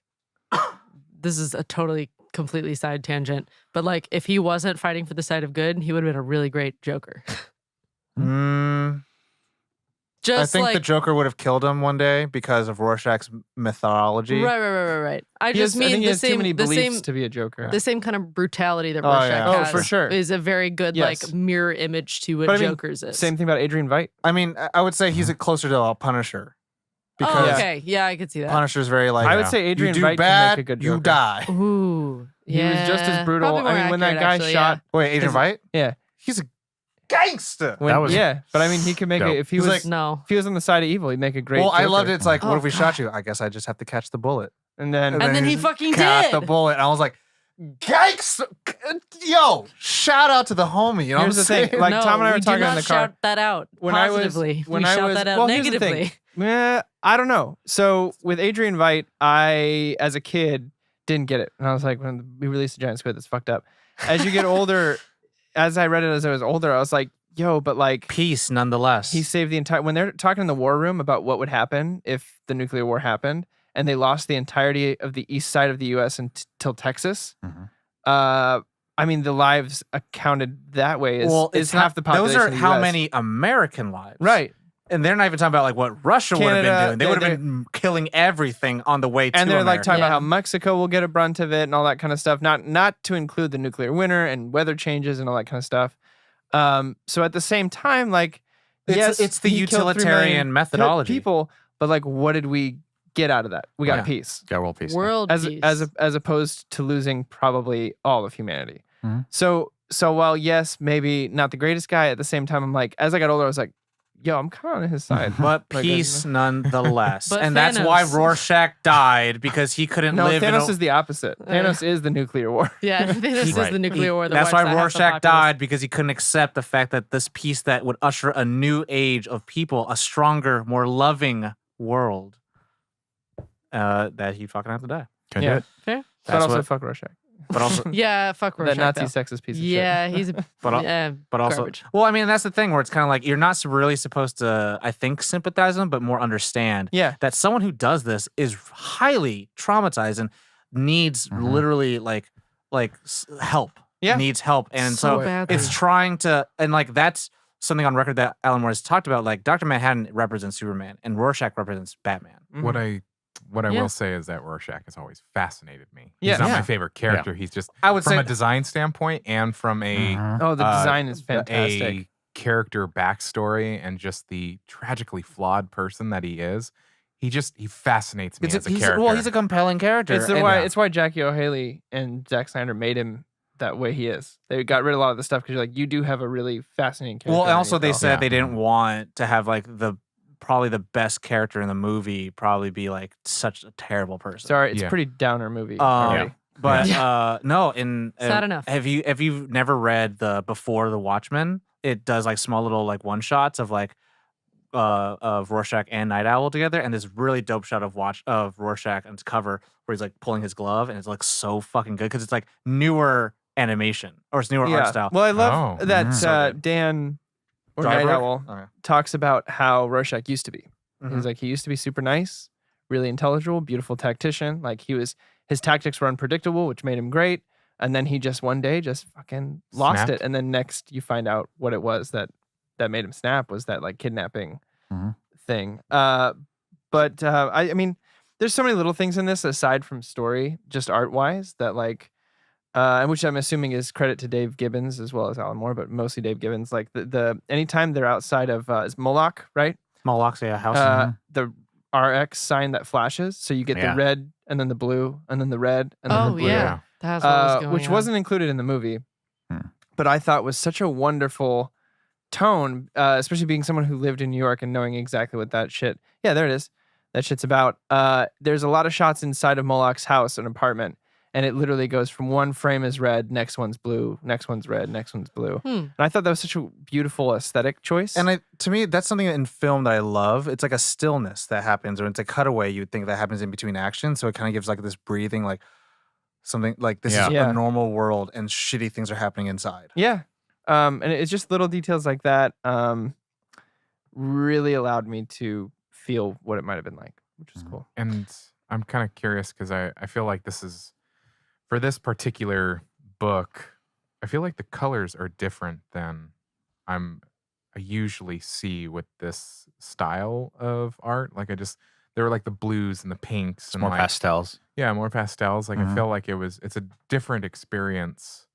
this is a totally, completely side tangent, but like if he wasn't fighting for the side of good, he would have been a really great Joker. I Just think like, the Joker would have killed him one day because of Rorschach's mythology. right. I He has, just I think mean he the has too same, many the beliefs same, to be a Joker. the same kind of brutality that Oh, Rorschach yeah. Oh, has. for sure. Is a very good Yes. like mirror image to what But I mean, Joker's is. Same thing about Adrian Veidt. I mean, I would say he's closer to a Punisher. Because Oh, okay. Yeah, I could see that. Punisher's very like, I would say Adrian you do Veidt bad, can make a good you Joker. die. Ooh. He was just as yeah. brutal. Probably more I mean, when that accurate, guy actually, shot, Wait, Adrian Veidt? yeah, He's a gangster. when, That was- yeah. But I mean, he could make dope. it if he He's was like- No. if he was on the side of evil, he'd make a great. Well, I Joker. loved it. It's like, what Oh, if we shot you? I guess I just have to catch the bullet. And then And then he just fucking caught the did. bullet. And I was like, gangster. Yo, shout out to the homie. You know Here's what I'm the thing, saying? like, no, Tom and I were we do talking in not the car. shout that out When I was- positively. when we I shout was- that out well, here's the thing. negatively. I don't know. So with Adrian Veidt, I as a kid didn't get it, and I was like, when we released a giant squid, that's fucked up. As you get older, as I read it as I was older, I was like, yo, but like. Peace, nonetheless. He saved the entire. When they're talking in the war room about what would happen if the nuclear war happened, and they lost the entirety of the east side of the U.S. until Texas. Mhm. I mean, the lives accounted that way is, well, is it's half not, the population. those are of the how US. many American lives. Right, And they're not even talking about like what Russia would have been Canada, doing. They would have been killing everything on the way to and they're like America. talking about Yeah. how Mexico will get a brunt of it and all that kind of stuff. Not to include the nuclear winter and weather changes and all that kind of stuff. So at the same time, like, yes, it's the he killed 3 utilitarian million methodology. people, but like, what did we get out of that? We got Yeah. peace. Got world peace. World peace. as opposed to losing probably all of humanity. Mhm. So while yes, maybe not the greatest guy, at the same time, I'm like, as I got older, I was like, yo, I'm kind of on his side. But Like, peace nonetheless. But And that's why Thanos. Rorschach died, because he couldn't No, live Thanos in a, is the opposite. Thanos is the nuclear war. Yeah, Thanos is Right. the nuclear war. That That's wipes why out half the Rorschach populace. died, because he couldn't accept the fact that this peace that would usher a new age of people, a stronger, more loving world, that he fucking had to die. Couldn't Yeah. do it. Fair. But That's also what- fuck Rorschach. But also, Yeah, fuck Rorschach. That Nazi though. sexist piece of shit. Yeah, he's a. But al- yeah, but also, garbage. well, I mean, that's the thing where it's kind of like you're not really supposed to, I think, sympathize with him, but more understand Yeah. that someone who does this is highly traumatized and needs Mhm. literally help. Yeah. Needs help. And So so, badly. it's trying to, and like that's something on record that Alan Moore has talked about. Like Dr. Manhattan represents Superman and Rorschach represents Batman. Mhm. What I Yeah. will say is that Rorschach has always fascinated me. Yeah. He's not Yeah. my favorite character. He's just I would from say a design standpoint and from a Mhm. Oh, the design is a fantastic. character backstory and just the tragically flawed person that he is. He fascinates me as a character. well, he's a compelling character. It's why Jackie O'Haley and Zack Snyder made him that way he is. They got rid of a lot of the stuff because you're like, you do have a really fascinating character. Well, and underneath also they it all. said Yeah. they didn't want to have like probably the best character in the movie probably be like such a terrible person. Sorry, it's a Yeah. pretty downer movie. Um, already. But Yeah. no, Sad enough. Have you never read the Before the Watchmen? It does like small little like one shots of like of Rorschach and Night Owl together, and this really dope shot of Rorschach on its cover where he's like pulling his glove, and it looks so fucking good because it's like newer animation or it's newer art style. Well, I love Oh, that so good. Dan or Drybrook? Night Owl Okay. talks about how Rorschach used to be. Mhm. He's like, he used to be super nice, really intelligible, beautiful tactician. Like his tactics were unpredictable, which made him great. And then he just one day just fucking lost Snapped. it. And then next you find out what it was that made him snap was that like kidnapping Mhm. thing. But I mean, there's so many little things in this aside from story, just art wise, that like, and which I'm assuming is credit to Dave Gibbons as well as Alan Moore, but mostly Dave Gibbons. Like the anytime they're outside of is Moloch, right? Moloch's house. The RX sign that flashes, so you get Yeah. the red and then the blue and then the red and then Oh the blue. yeah, that's what was going Which on. wasn't included in the movie, Hmm. but I thought was such a wonderful tone, especially being someone who lived in New York and knowing exactly what that shit. Yeah, there it is. That shit's about. There's a lot of shots inside of Moloch's house, an apartment, and it literally goes from one frame is red, next one's blue, next one's red, next one's blue. And I thought that was such a beautiful aesthetic choice. And to me, that's something in film that I love. It's like a stillness that happens, or it's a cutaway you would think that happens in between actions. So it kind of gives like this breathing, like something like this is Yeah. a normal world and shitty things are happening inside. Yeah. And it's just little details like that really allowed me to feel what it might have been like, which was cool. And I'm kind of curious because I feel like this is, for this particular book, I feel like the colors are different than I usually see with this style of art. Like there were like the blues and the pinks and More like, pastels. yeah, more pastels. Like I feel like it's a different experience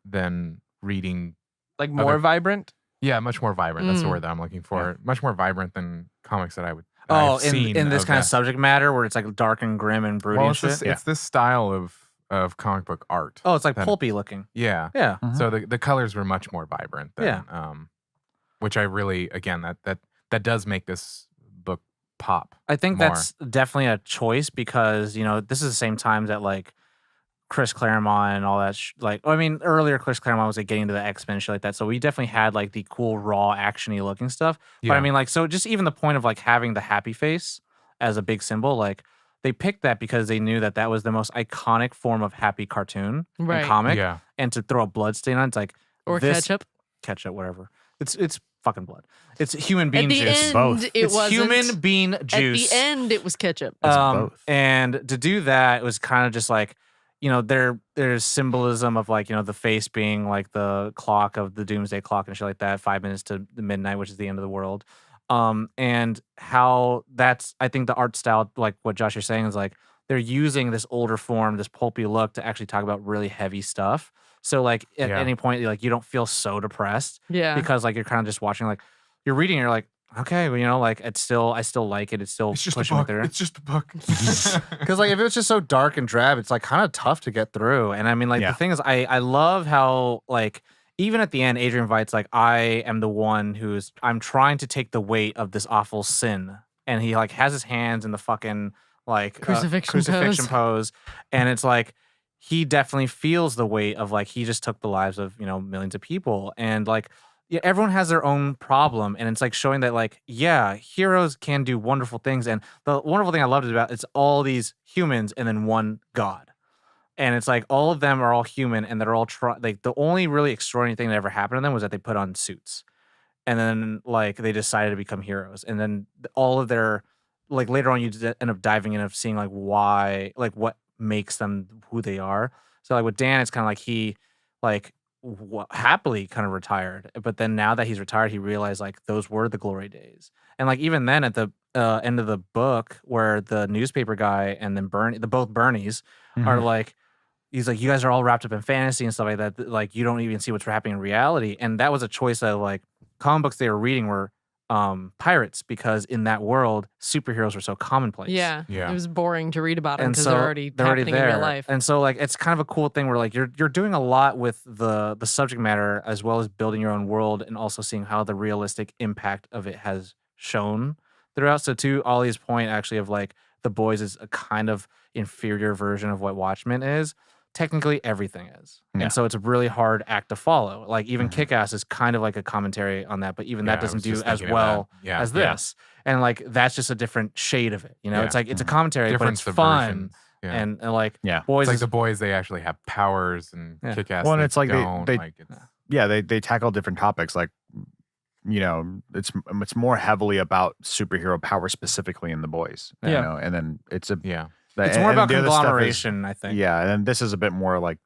than reading. Like more vibrant? Yeah, much more vibrant. That's the word that I'm looking for. Much more vibrant than comics that I've Oh, seen in this kind of that. subject matter where it's like dark and grim and broody Well, and shit. it's this style of comic book art. Oh, it's like that- pulpy looking. Yeah. Yeah. So the colors were much more vibrant than which I really, again, that does make this book pop. I think more. that's definitely a choice because, this is the same time that like Chris Claremont and all that. Earlier Chris Claremont was like getting into the X-Men and shit like that. So we definitely had like the cool, raw, actiony looking stuff. Yeah. But so just even the point of like having the happy face as a big symbol, like they picked that because they knew that was the most iconic form of happy cartoon and comic. Yeah. And to throw a blood stain on, it's like Or this, ketchup. whatever. It's fucking blood. It's human bean At the juice. end, Both. it It's wasn't. human bean juice. At the end, it was ketchup. It's both. And to do that, it was kind of just like, there's symbolism of like, the face being like the clock of the doomsday clock and shit like that, 5 minutes to the midnight, which is the end of the world. And how that's, I think the art style, like what Josh is saying, is like they're using this older form, this pulpy look to actually talk about really heavy stuff. So like at any point, like you don't feel so depressed Yeah. because like you're kind of just watching, like you're reading, and you're like, okay, well, like I still like it. It's still It's just a pushing me book. through. It's just a book. Because like if it was just so dark and drab, it's like kind of tough to get through. And I mean, like Yeah. the thing is, I love how like even at the end, Adrian Veidt's like, I am the one I'm trying to take the weight of this awful sin, and he like has his hands in the fucking like Crucifixion pose, and it's like he definitely feels the weight of like he just took the lives of millions of people, and like. Yeah, everyone has their own problem, and it's like showing that like, yeah, heroes can do wonderful things. And the wonderful thing I loved about it's all these humans and then one god. And it's like all of them are all human, and they're all like the only really extraordinary thing that ever happened to them was that they put on suits. And then like they decided to become heroes. And then all of their like later on you end up diving in of seeing like why, like what makes them who they are. So like with Dan, it's kind of like he like happily kind of retired, but then now that he's retired, he realized like those were the glory days. And like even then at the end of the book, where the newspaper guy and then both Bernies are like, he's like, you guys are all wrapped up in fantasy and stuff like that. Like you don't even see what's happening in reality. And that was a choice that like comic books they were reading were pirates, because in that world superheroes were so commonplace. Yeah. Yeah. It was boring to read about them And because so they're already happening in real life. And so like it's kind of a cool thing where like you're doing a lot with the subject matter as well as building your own world, and also seeing how the realistic impact of it has shown throughout. So to Ollie's point actually of like The Boys is a kind of inferior version of what Watchmen is. Technically everything is. Yeah. And so it's a really hard act to follow. Like even Kick-Ass is kind of like a commentary on that, but even Yeah, that I doesn't was do just as thinking of well that. Yeah, as yeah. this. And like that's just a different shade of it. Yeah. It's like it's a commentary, Different but it's fun. subversions. Yeah. And like Yeah. Boys It's like is The Boys, they actually have powers, and Yeah. Kick-Ass, Well, and they it's like don't. they like it's, yeah, they tackle different topics. Like, it's more heavily about superhero power specifically in The Boys. Yeah. And then it's a yeah. it's more about the other stuff is- conglomeration, I think. Yeah, and then this is a bit more like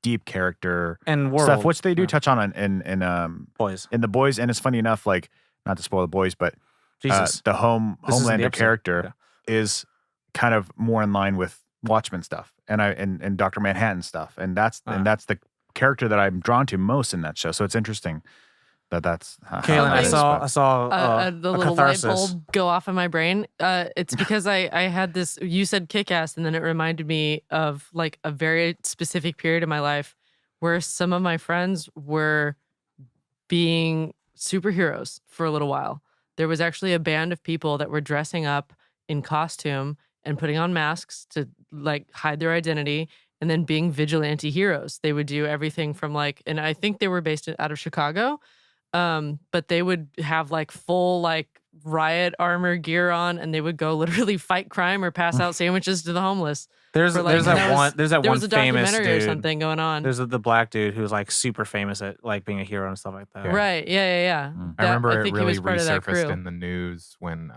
deep character And world stuff, which they do Yeah. touch on in Boys. The Boys. And it's funny enough, like not to spoil The Boys, but Jesus. the This isn't the Homelander episode. character is kind of more in line with Watchmen stuff and Dr. Manhattan stuff, and that's the character that I'm drawn to most in that show. So it's interesting that's how Kaylin, that I is, saw but- The a little light catharsis. bulb go off in my brain. It's because I had this. You said Kick-Ass, and then it reminded me of like a very specific period in my life where some of my friends were being superheroes for a little while. There was actually a band of people that were dressing up in costume and putting on masks to like hide their identity, and then being vigilante heroes. They would do everything from like, and I think they were based out of Chicago, but they would have like full like riot armor gear on, and they would go literally fight crime or pass out sandwiches to the homeless. There's for, like, that one there was a famous documentary or dude. something going on. There's the black dude who's like super famous at like being a hero and stuff like that. Yeah. Right? Yeah. I remember I it think he really was part of that resurfaced crew. in the news when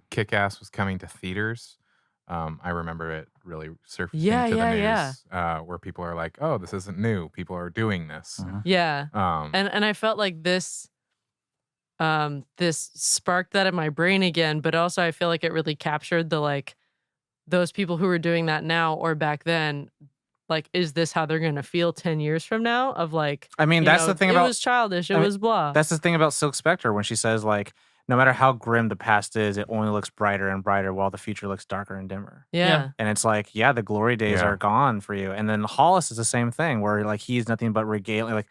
Kick-Ass was coming to theaters. I remember it really surfacing to the news where people are like, "Oh, this isn't new. People are doing this." Yeah. Um, And I felt like this sparked that in my brain again, but also I feel like it really captured the like those people who are doing that now or back then. Like, is this how they're gonna feel 10 years from now? Of like, I mean, you that's know, the thing it about was childish, it I mean, was blah. that's the thing about Silk Spectre when she says like, no matter how grim the past is, it only looks brighter and brighter while the future looks darker and dimmer. yeah. And it's like, yeah, the glory days Yeah. are gone for you. And then Hollis is the same thing, where like he's nothing but regaling, like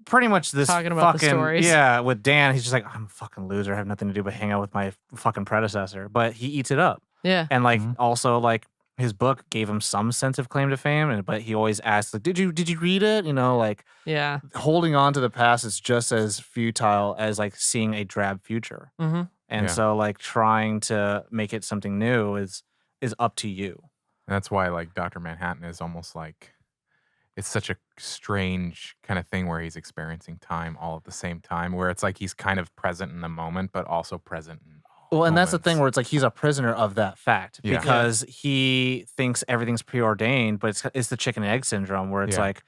pretty much this Talking about the fucking stories. yeah. With Dan, he's just like, I'm a fucking loser. I have nothing to do but hang out with my fucking predecessor. But he eats it up, Yeah. and like also like his book gave him some sense of claim to fame, and but he always asks like, did you read it? You know, like Yeah. holding on to the past is just as futile as like seeing a drab future. Mm-hmm. And Yeah. so like trying to make it something new is up to you. that's why like Dr. Manhattan is almost like it's such a strange kind of thing where he's experiencing time all at the same time, where it's like he's kind of present in the moment, but also present in all Well, and that's the thing moments. where it's like he's a prisoner of that fact Yeah. because he thinks everything's preordained, but it's the chicken and egg syndrome where it's Yeah. like,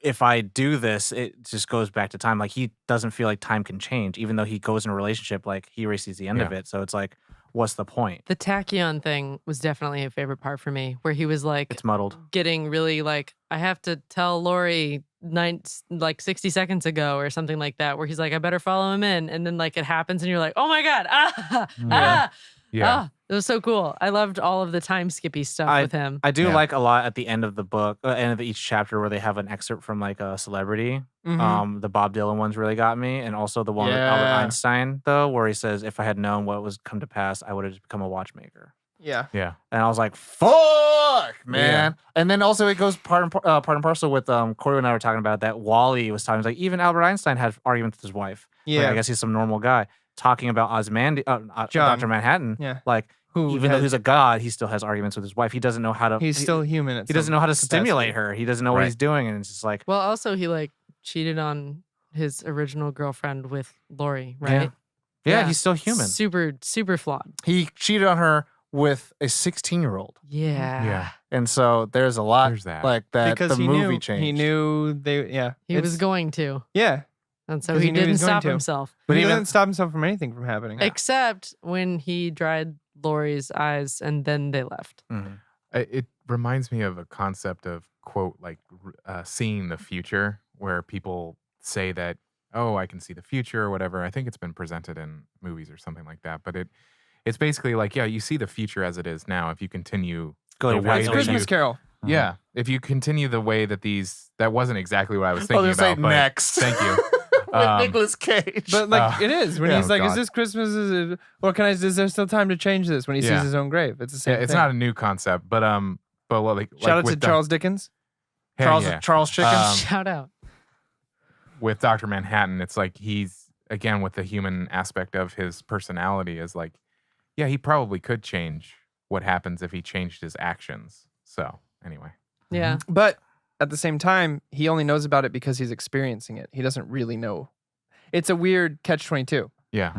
if I do this, it just goes back to time. Like he doesn't feel like time can change, even though he goes in a relationship, like he already sees the end of Yeah. it. So it's like, what's the point? The tachyon thing was definitely a favorite part for me, where he was like It's muddled. getting really like, I have to tell Lori like 60 seconds ago or something like that, where he's like, I better follow him in. And then like it happens and you're like, oh my God, Yeah. it was so cool. I loved all of the time skippy stuff with him. I do Yeah. like a lot at the end of the book, end of each chapter, where they have an excerpt from like a celebrity. Mm-hmm. The Bob Dylan ones really got me, and also the one with Albert Yeah. Einstein, though, where he says, "If I had known what was come to pass, I would have just become a watchmaker." Yeah. Yeah. And I was like, "Fuck, man!" And then also it goes part and parcel with Corey and I were talking about that. Wally was talking like even Albert Einstein had arguments with his wife. Like, Yeah. I guess he's some normal guy talking about John. Dr. Manhattan. Yeah. Like Who even though has- he's a god, he still has arguments with his wife. He doesn't know how to. he's still human. At He doesn't some know how to capacity. stimulate her. He doesn't know what Right. he's doing, and it's just like, Well, also he like cheated on his original girlfriend with Lori, right? yeah, Yeah. he's still human. Super flawed. He cheated on her with a 16-year-old, Yeah. Yeah. and so there's a lot There's that. like that. Because the he movie knew, changed. He knew they. Yeah. He was It's- going to. Yeah. And so 'Cause he he knew he didn't was going stop to. himself. But But he even- didn't stop himself from anything from happening. Except when he dried Lori's eyes and then they left. Mhm. It reminds me of a concept of quote like seeing the future, where people say that, oh, I can see the future or whatever. I think it's been presented in movies or something like that, but it's basically like, yeah, you see the future as it is now. If you continue Go the to way Pat's It's that Christmas you- Carol. yeah, if you continue the way that that wasn't exactly what I was I thinking was gonna say about. But next. thank you. With Um, Nicolas Cage. But like it is when yeah. he's like, Oh, "Is God. this Christmas? Is it? Or can I? Is there still time to change this?" When he Yeah. sees his own grave, it's the Yeah, same. it's thing. not a new concept, but like Shout out to with Charles Dickens. Charles Chicken. Shout out. with Dr. Manhattan, it's like he's again with the human aspect of his personality is like, yeah, he probably could change what happens if he changed his actions. So anyway, Yeah. But at the same time, he only knows about it because he's experiencing it. He doesn't really know. It's a weird catch-22. yeah,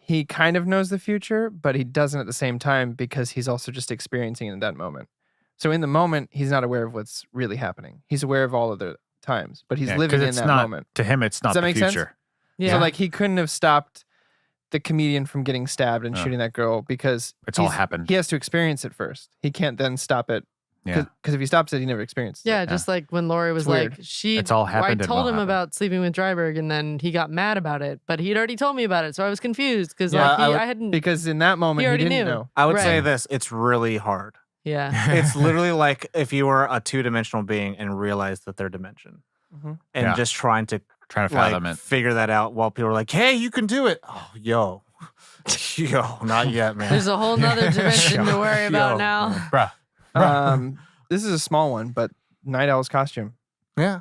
He kind of knows the future, but he doesn't at the same time because he's also just experiencing it in that moment. So in the moment, he's not aware of what's really happening. He's aware of all of the times, but he's Yeah, 'cause living in it's that not, moment. To him, it's not Does that the make sense? future. Yeah. So like he couldn't have stopped the comedian from getting stabbed and Yeah. shooting that girl because It's all he's- happened. He has to experience it first. He can't then stop it Yeah. because if he stops it, he never experiences Yeah, it. just like when Lori was It's like, weird. she. It's all happened I and told will him happen. about sleeping with Dryberg, and then he got mad about it, but he'd already told me about it, so I was confused because Yeah, like I would- I hadn't. Because in that moment, he already didn't knew. know. I would say Right. this: it's really hard. Yeah. It's literally like if you were a two-dimensional being and realized that they're dimension, Mhm. and Yeah. just trying to Trying to like fathom it. figure that out while people are like, "Hey, you can do it." Oh, yo, not yet, man. There's a whole nother dimension to worry about Yo. now. bruh. Um, This is a small one, but Night Owl's costume Yeah.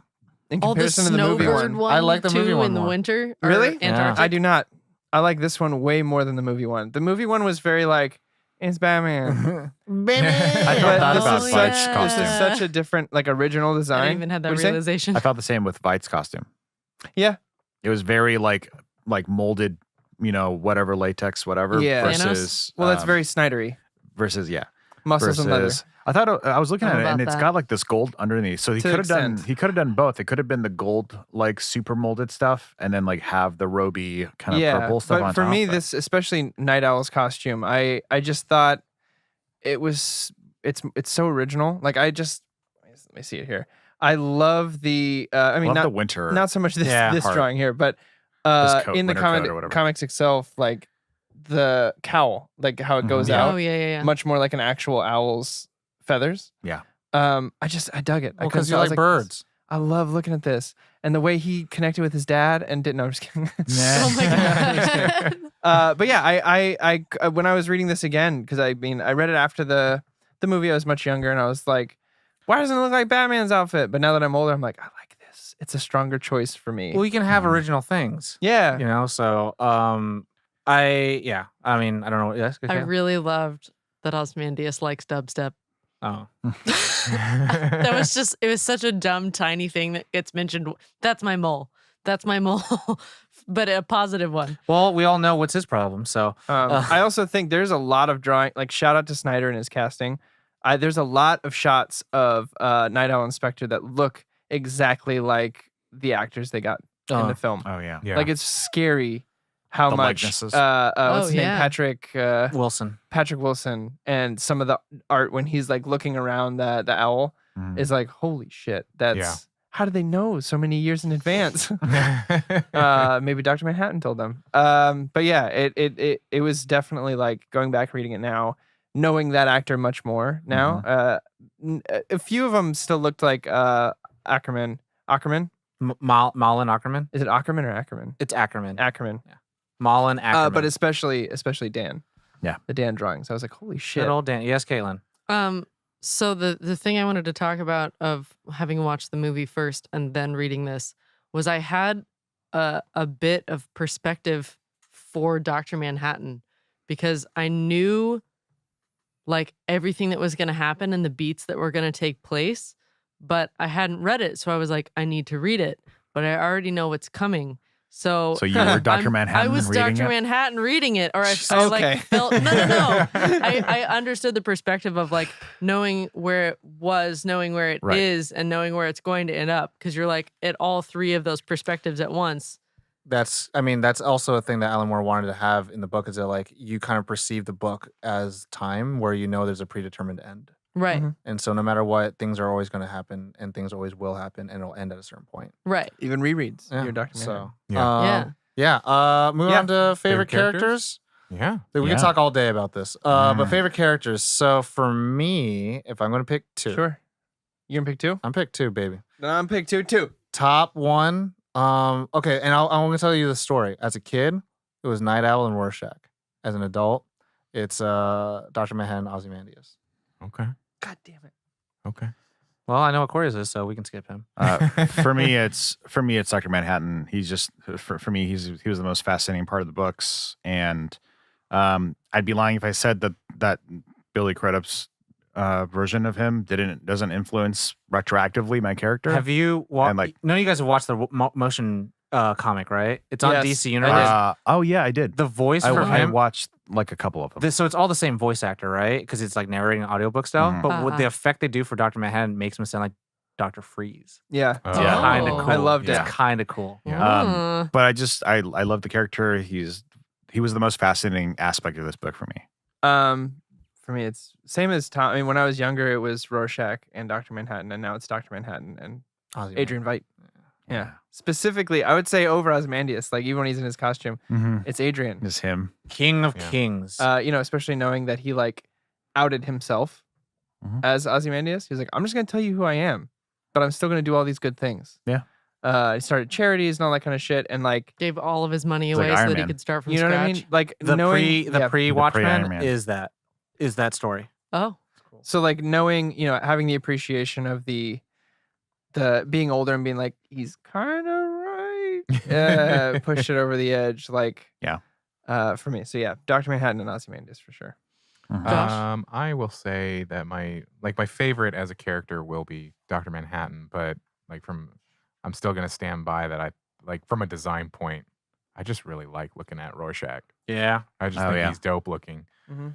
in Oh, the comparison to the movie snowbird one. one. I like the too, movie one in the more. winter. or Really? Yeah. Antarctic. I do not. I like this one way more than the movie one. The movie one was very like, it's Batman. Baby. I But felt that this about is Veidt's such, costume. This is such a different, like, original I design. didn't even have that What'd you say? realization. I felt the same with Veidt's costume. Yeah. It was very like molded, whatever latex, whatever. Yeah. Versus Well, that's very Snydery. versus Muscles and leather. I thought I was looking at it, About and it's that. got like this gold underneath. So he To could have done extent. both. It could have been the gold like super molded stuff, and then like have the roby kind of purple stuff but on for top. me, but- this, especially Night Owl's costume, I just thought it's so original. Like let me see it here. I love the love not the winter. not so much this Yeah, this part. drawing here, but coat, in the winter coat or whatever. comics itself, like the cowl, like how it goes Yeah. out, Oh yeah. much more like an actual owl's feathers. Yeah. I dug it. Well, I couldn't because you stop. I was like birds. I love looking at this and the way he connected with his dad and didn't. No, I'm just kidding. Oh my god. But yeah, I when I was reading this again, because I read it after the movie. I was much younger, and I was like, why doesn't it look like Batman's outfit? But now that I'm older, I'm like, I like this. It's a stronger choice for me. Well, you can have original things. Yeah. So I mean, I don't know. Yes, I really loved that Osmandius likes dubstep. Oh. That was it was such a dumb, tiny thing that gets mentioned. That's my mole. That's my mole. But a positive one. Well, we all know what's his problem. So I also think there's a lot of drawing. Like, shout out to Snyder and his casting. There's a lot of shots of Night Owl and Spectre that look exactly like the actors they got in the film. Oh yeah. Yeah. Like, it's scary how The much likenesses. what's his name, yeah. Wilson. Wilson, and some of the art when he's like looking around the owl Mhm. is like, holy shit, that's Yeah. how did they know so many years in advance? Maybe Dr. Manhattan told them. But yeah, it was definitely like going back reading it now, knowing that actor much more now. A few of them still looked like Ackerman. Malin Ackerman. Is it Ackerman or Ackerman? It's Ackerman. Ackerman. Malin Ackerman. But especially Dan. Yeah. The Dan drawings. I was like, holy shit. Good old Dan. Yes, Caitlin. So the thing I wanted to talk about of having watched the movie first and then reading this was I had a bit of perspective for Dr. Manhattan because I knew like everything that was going to happen and the beats that were going to take place, but I hadn't read it. So I was like, I need to read it, but I already know what's coming. So So you were Dr. Manhattan. I was reading Dr. it? Manhattan reading it, or I Okay. like felt no. I understood the perspective of like knowing where it was, knowing where it is, Right. and knowing where it's going to end up. Because you're like at all three of those perspectives at once. That's also a thing that Alan Moore wanted to have in the book is that like you kind of perceive the book as time where you know there's a predetermined end. Right, Mhm. And so no matter what, things are always going to happen and things always will happen and it'll end at a certain point. right. Even rereads. Yeah. You're Dr. Manhattan. So Yeah. Yeah. Moving Yeah. on to favorite Favorite characters. Yeah. We Yeah. can talk all day about this. But favorite characters. So for me, if I'm going to pick two, Sure. You gonna pick two? I'm pick two, baby. Then I'm pick two too. Top one. Okay, and I'm going to tell you the story. As a kid, it was Night Owl and Rorschach. As an adult, it's Dr. Manhattan, Ozymandias. Okay. God damn it. Okay. Well, I know what Corey's is, so we can skip him. For me, it's Dr. Manhattan. He's just for me. He was the most fascinating part of the books, and I'd be lying if I said that Billy Crudup's version of him doesn't influence retroactively my character. Have you watched? And, like- None of you guys have watched the motion comic, right? It's on Yes, DC I Universe. Oh yeah, I did. The voice for I him. watched like a couple of them. So it's all the same voice actor, right? Because it's like narrating an audiobook style. Mhm. But what Uh-huh. the effect they do for Dr. Manhattan makes him sound like Dr. Freeze. Yeah. Oh. Yeah. Kind Oh. of cool. I loved It's it. kind of cool. Yeah. But I love the character. He was the most fascinating aspect of this book for me. For me, it's same as Tom. I mean, when I was younger, it was Rorschach and Dr. Manhattan, and now it's Dr. Manhattan and Ozymandias. Adrian Veidt. Yeah. Specifically, I would say over Ozymandias. Like even when he's in his costume, Mm-hmm. it's Adrian. It's him. King of Yeah. Kings. Especially knowing that he like outed himself Mhm. as Ozymandias. He's like, I'm just gonna tell you who I am, but I'm still gonna do all these good things. Yeah. He started charities and all that kind of shit, and like, Gave all of his money It's like away so Iron that he Man. could start from you know scratch. what I mean? Like the knowing, pre yeah. pre Iron Watchmen Man. is that story. Oh, So like knowing, having the appreciation of the being older and being like, he's kind of right, pushed it over the edge. Like, for me. So yeah, Dr. Manhattan and Ozymandias for sure. Josh? I will say that my favorite as a character will be Dr. Manhattan, but I'm still gonna stand by that. From a design point, I just really like looking at Rorschach. Yeah. I just think he's dope looking. Mm-hmm.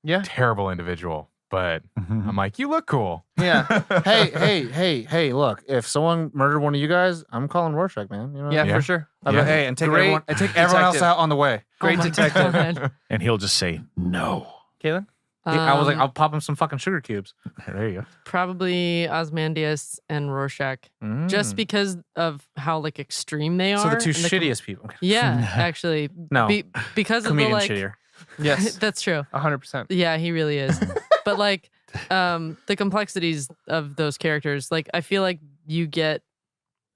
Yeah. Terrible individual, but I'm like, you look cool. Yeah. Hey, look, if someone murdered one of you guys, I'm calling Rorschach, man. You know what I Yeah, mean? for sure. Hey, and take Great everyone else detective. out on the way. Great Oh my detective. God. And he'll just say no. Kaylin? I was like, I'll pop him some fucking sugar cubes. There you go. Probably Ozymandias and Rorschach, Mm. just because of how like extreme they are. So the two and shittiest people. Yeah, actually. No. Because of the Comedian like. shittier. Yes. That's true. 100%. Yeah, he really is. But like, the complexities of those characters, like I feel like you get,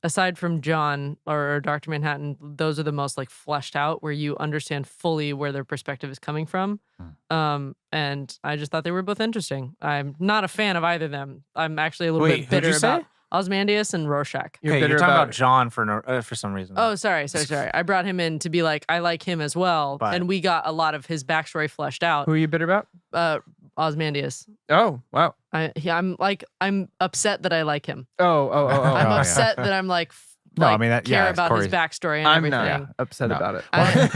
aside from John or Dr. Manhattan, those are the most like fleshed out, where you understand fully where their perspective is coming from. And I just thought they were both interesting. I'm not a fan of either of them. I'm actually a little Wait, bit who'd bitter you say? about Ozymandias and Rorschach. You're Hey, bitter you're talking about about John for some reason. Oh, sorry. I brought him in to be like, I like him as well, But- and we got a lot of his backstory fleshed out. Who are you bitter about? Ozymandias. Oh, wow. I'm upset that I like him. Oh. I'm yeah. upset that I'm like, No, I like, mean, that- care yeah, about his Corey's- backstory and I'm everything. not upset No. about it. Well,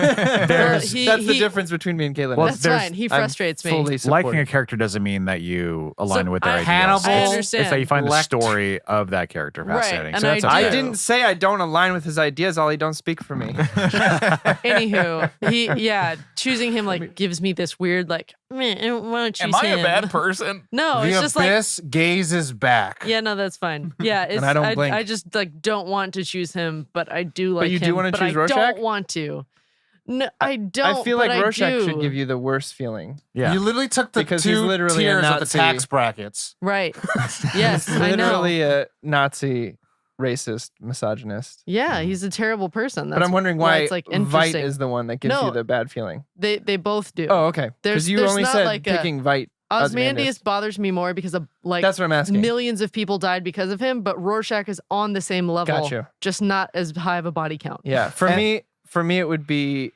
That's the he- difference between me and Kaylin. Well, That's there's- fine. He I'm frustrates me. fully Liking a supportive. character doesn't mean that you align with their ideals. Hannibal- I It's understand. It's that you find the Lect- story of that character Right, fascinating. and So that's I okay. I do. didn't say I don't align with his ideas. Ollie, don't speak for me. Anywho, choosing him like gives me this weird like, meh, I don't want to choose him. person? No, the it's just like, abyss gazes back. yeah, no, that's fine. Yeah, it's, I don't blink. I just like don't want to choose him, but I do like you him. do wanna but choose I Rorschach? don't want to. No, I don't. I feel but like Rorschach do. should give you the worst feeling. Yeah. You literally took the Because he's two literally a tiers of the Nazi. tax brackets. Right. Yes, I know. Literally a Nazi, racist, misogynist. Yeah, he's a terrible person. That's But I'm wondering why it's like Vite interesting. is the one that gives No. you the bad feeling. They both do. Oh, okay. There's- Because you there's only not said like a- picking Vite. Ozymandias bothers me more because of like That's what I'm asking. millions of people died because of him, but Rorschach is on the same level. Got you. Just not as high of a body count. Yeah. For And- me, it would be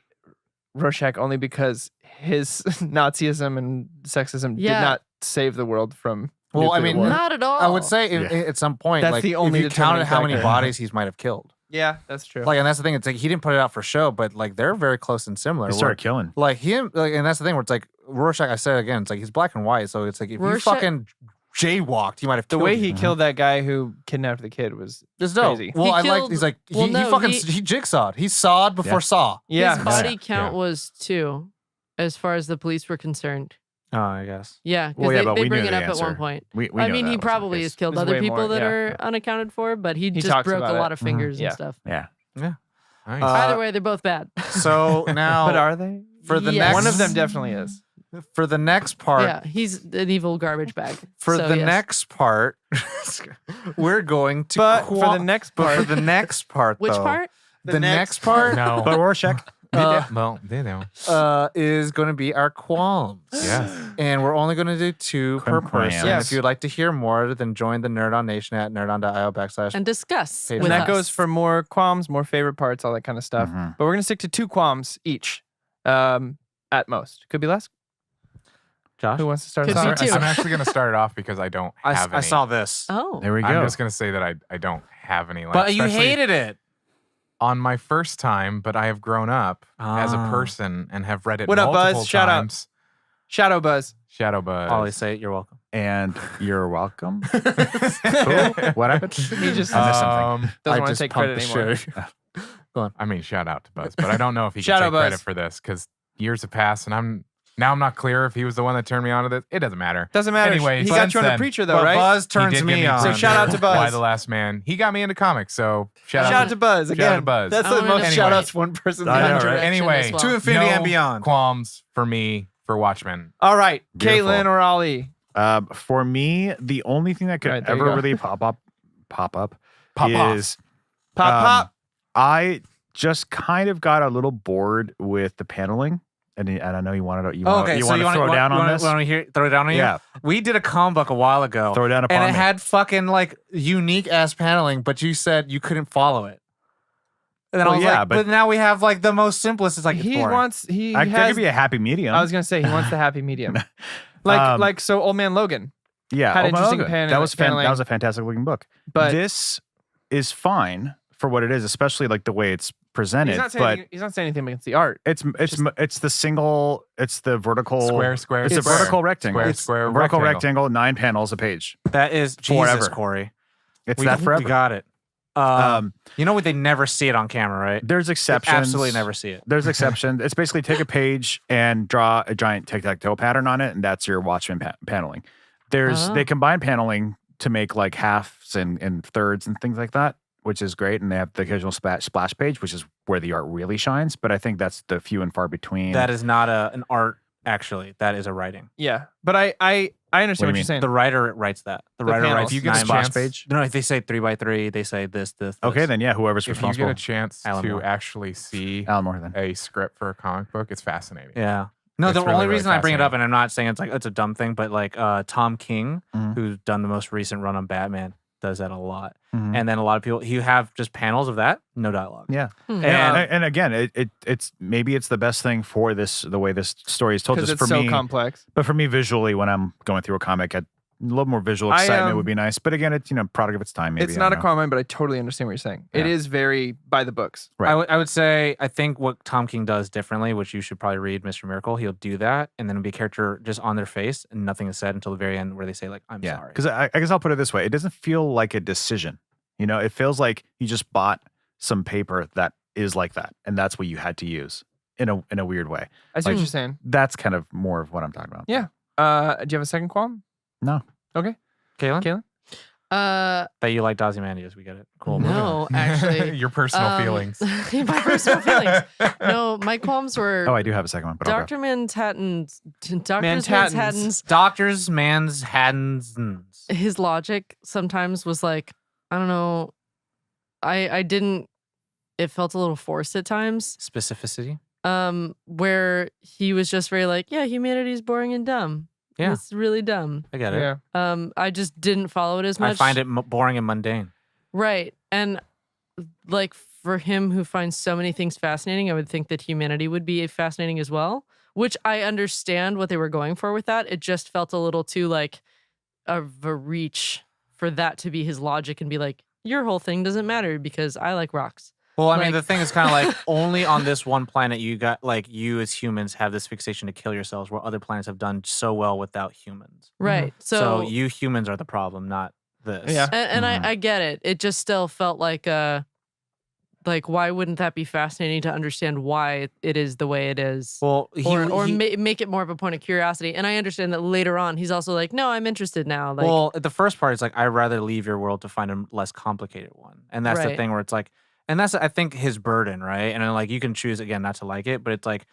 Rorschach only because his Nazism and sexism Yeah. did not save the world from. Well, I nuclear mean, war. Not at all. I would say Yeah. at some point, That's like the only if you counted determining how many factor. bodies he might have killed. Yeah, that's true. Like, and that's the thing. It's like he didn't put it out for show, but like they're very close and similar. They where- started killing. Like him, like, and that's the thing where it's like Rorschach. I said it again, it's like he's black and white, so it's like if you Rorschach- fucking jaywalked, you might have the killed way him. he killed that guy who kidnapped the kid was It's dope. crazy. Well, He I like. killed- He's like well, he no, fucking he- he jigsawed. He sawed before Yeah. saw. yeah. His body Yeah. count Yeah. was 2, as far as the police were concerned. Oh, I guess. Yeah, because Well, yeah, but they we bring knew it the up at one answer. point. We I know mean, that he wasn't the probably case. has killed There's other way people more, that yeah. are unaccounted for, but he just talks broke a about lot it. of fingers Yeah. and stuff. Yeah. Nice. Either way, they're both bad. So now, But are they? for the Yes. next One of them definitely is. for the next part, Yeah, he's an evil garbage bag. for So, the yes. next part, we're going to. But for the next but part, for the next part, Which though, part? The next part, no. But Rorschach, Well, they know. is going to be our qualms. Yes. And we're only going to do 2 per Qualms. person. Yes. If you'd like to hear more, then join the Nerd on Nation at nerdon.io/ And discuss. And with and that us. goes for more qualms, more favorite parts, all that kind of stuff. Mhm. But we're gonna stick to 2 qualms each, at most. Could be less. Josh. Who wants to start Could us be off? two. I'm actually going to start it off because I don't have any. I saw this. Oh. there we go. I'm just going to say that I don't have any. Like, But you especially hated it. on my first time, but I have grown up as a Ah. person and have read it What up, Buzz? multiple Shout out. times. Shadow Buzz. Shadow Buzz. Ollie, say it. You're welcome. And you're welcome. Cool. What happened? He just I missed something. doesn't I want to just take pumped credit the anymore. shit. I mean, shout out to Buzz, but I don't know if he Shadow can take credit Buzz. for this because years have passed and I'm not clear if he was the one that turned me on to this. It doesn't matter. Doesn't matter. Anyway, he since got you on the then- preacher though, But right? Buzz He turns did get me on. So shout out to Buzz. Why the Last Man? He got me into comics, so Shout out to Buzz again. Shout out to Buzz. That's I the wanted most to shout point outs one person's I know, done. right? direction Anyway, as well. To infinity no and beyond. qualms for me for Watchmen. All right, Beautiful. Caitlin or Ollie. For me, the only thing that could Right, there you ever go. really pop up Pop off. is Pop Um, pop. I just kind of got a little bored with the paneling and I know you wanted to. You Oh, want okay, to so you throw down on this? Want to throw it down on you? Yeah. We did a comic book a while ago. Throw it down upon and it me. had fucking like unique ass paneling, but you said you couldn't follow it. And then I Well, was yeah, like, but- but now we have like the most simplest. It's like it's He boring. wants he There has. could be a happy medium. I was gonna say he wants the happy medium. Like so, Old Man Logan. yeah, had oh, my interesting God. That was paneling. that was a fantastic looking book. But This is fine for what it is, especially like the way it's presented. he's not saying but anything, he's not saying anything against the art. it's the vertical Square. It's square. a vertical rectangle. Square, It's square, a vertical rectangle. rectangle, 9 panels a page. That is Forever. Jesus, Corey. It's we, that forever. We got it. You know what? They never see it on camera, right? There's They exceptions. absolutely never see it. There's exceptions. It's basically take a page and draw a giant tic-tac-toe pattern on it, and that's your Watchmen paneling. They combine paneling to make like halves and thirds and things like that, which is great. And they have the occasional splash page, which is where the art really shines. But I think that's the few and far between. That is not an art, actually. That is a writing. Yeah, but I understand What what do you you're saying. The writer writes that. The writer panels. writes If you get a 9 splash chance- page. No, they say 3x3. They say this. Okay, then yeah, whoever's If you responsible. get a chance Alan to Moore. actually see Alan Moore then. a script for a comic book, it's fascinating. Yeah. No, It's the really, only really reason I bring it up, fascinating. and I'm not saying it's like it's a dumb thing, but like Tom King, Mhm. who's done the most recent run on Batman, does that a lot. Mhm. And then a lot of people, you have just panels of that, no dialogue. Yeah. And, And again, it's maybe it's the best thing for the way this story is told. Because Just it's for so me, complex. but for me visually, when I'm going through a comic, a little more visual I, excitement would be nice. But again, it's product of its time. Maybe It's I not a don't know. comment, but I totally understand what you're saying. It Yeah. is very by the books. Right. I would say, I think what Tom King does differently, which you should probably read Mr. Miracle, he'll do that, and then it'll be a character just on their face, and nothing is said until the very end where they say, like, I'm Yeah, sorry. because I guess I'll put it this way: it doesn't feel like a decision. It feels like you just bought some paper that is like that, and that's what you had to use in a weird way. I see Like- what you're saying. That's kind of more of what I'm talking about. Yeah. Do you have a second qualm? No. Okay. Kaylin? Kaylin? That you like Ozymandias, we get it. Cool. No, actually. Your personal feelings. My personal feelings. No, my qualms were Oh, I do have a second one, but I'll go. Dr. Manhattan's Manhattan's. Doctors, Man's, Haddon's. his logic sometimes was like, I don't know, I didn't, it felt a little forced at times. Specificity. Where he was just very like, yeah, humanity's boring and dumb. Yeah. It's really dumb. I get it. Yeah. I just didn't follow it as much. I find it boring and mundane. Right. And like for him who finds so many things fascinating, I would think that humanity would be fascinating as well, which I understand what they were going for with that. It just felt a little too like of a reach for that to be his logic and be like, your whole thing doesn't matter because I like rocks. Well, I mean, Like- the thing is kind of like only on this one planet you got like you as humans have this fixation to kill yourselves, where other planets have done so well without humans. Right. So you humans are the problem, not this. Yeah. And Mhm. I get it. It just still felt like why wouldn't that be fascinating to understand why it is the way it is? Well, Make it more of a point of curiosity. And I understand that later on, he's also like, no, I'm interested now. Like, well, the first part is like, I'd rather leave your world to find a less complicated one. And that's the Right. thing where it's like, and that's, I think, his burden, right? And then, like, you can choose, again, not to like it, but it's like,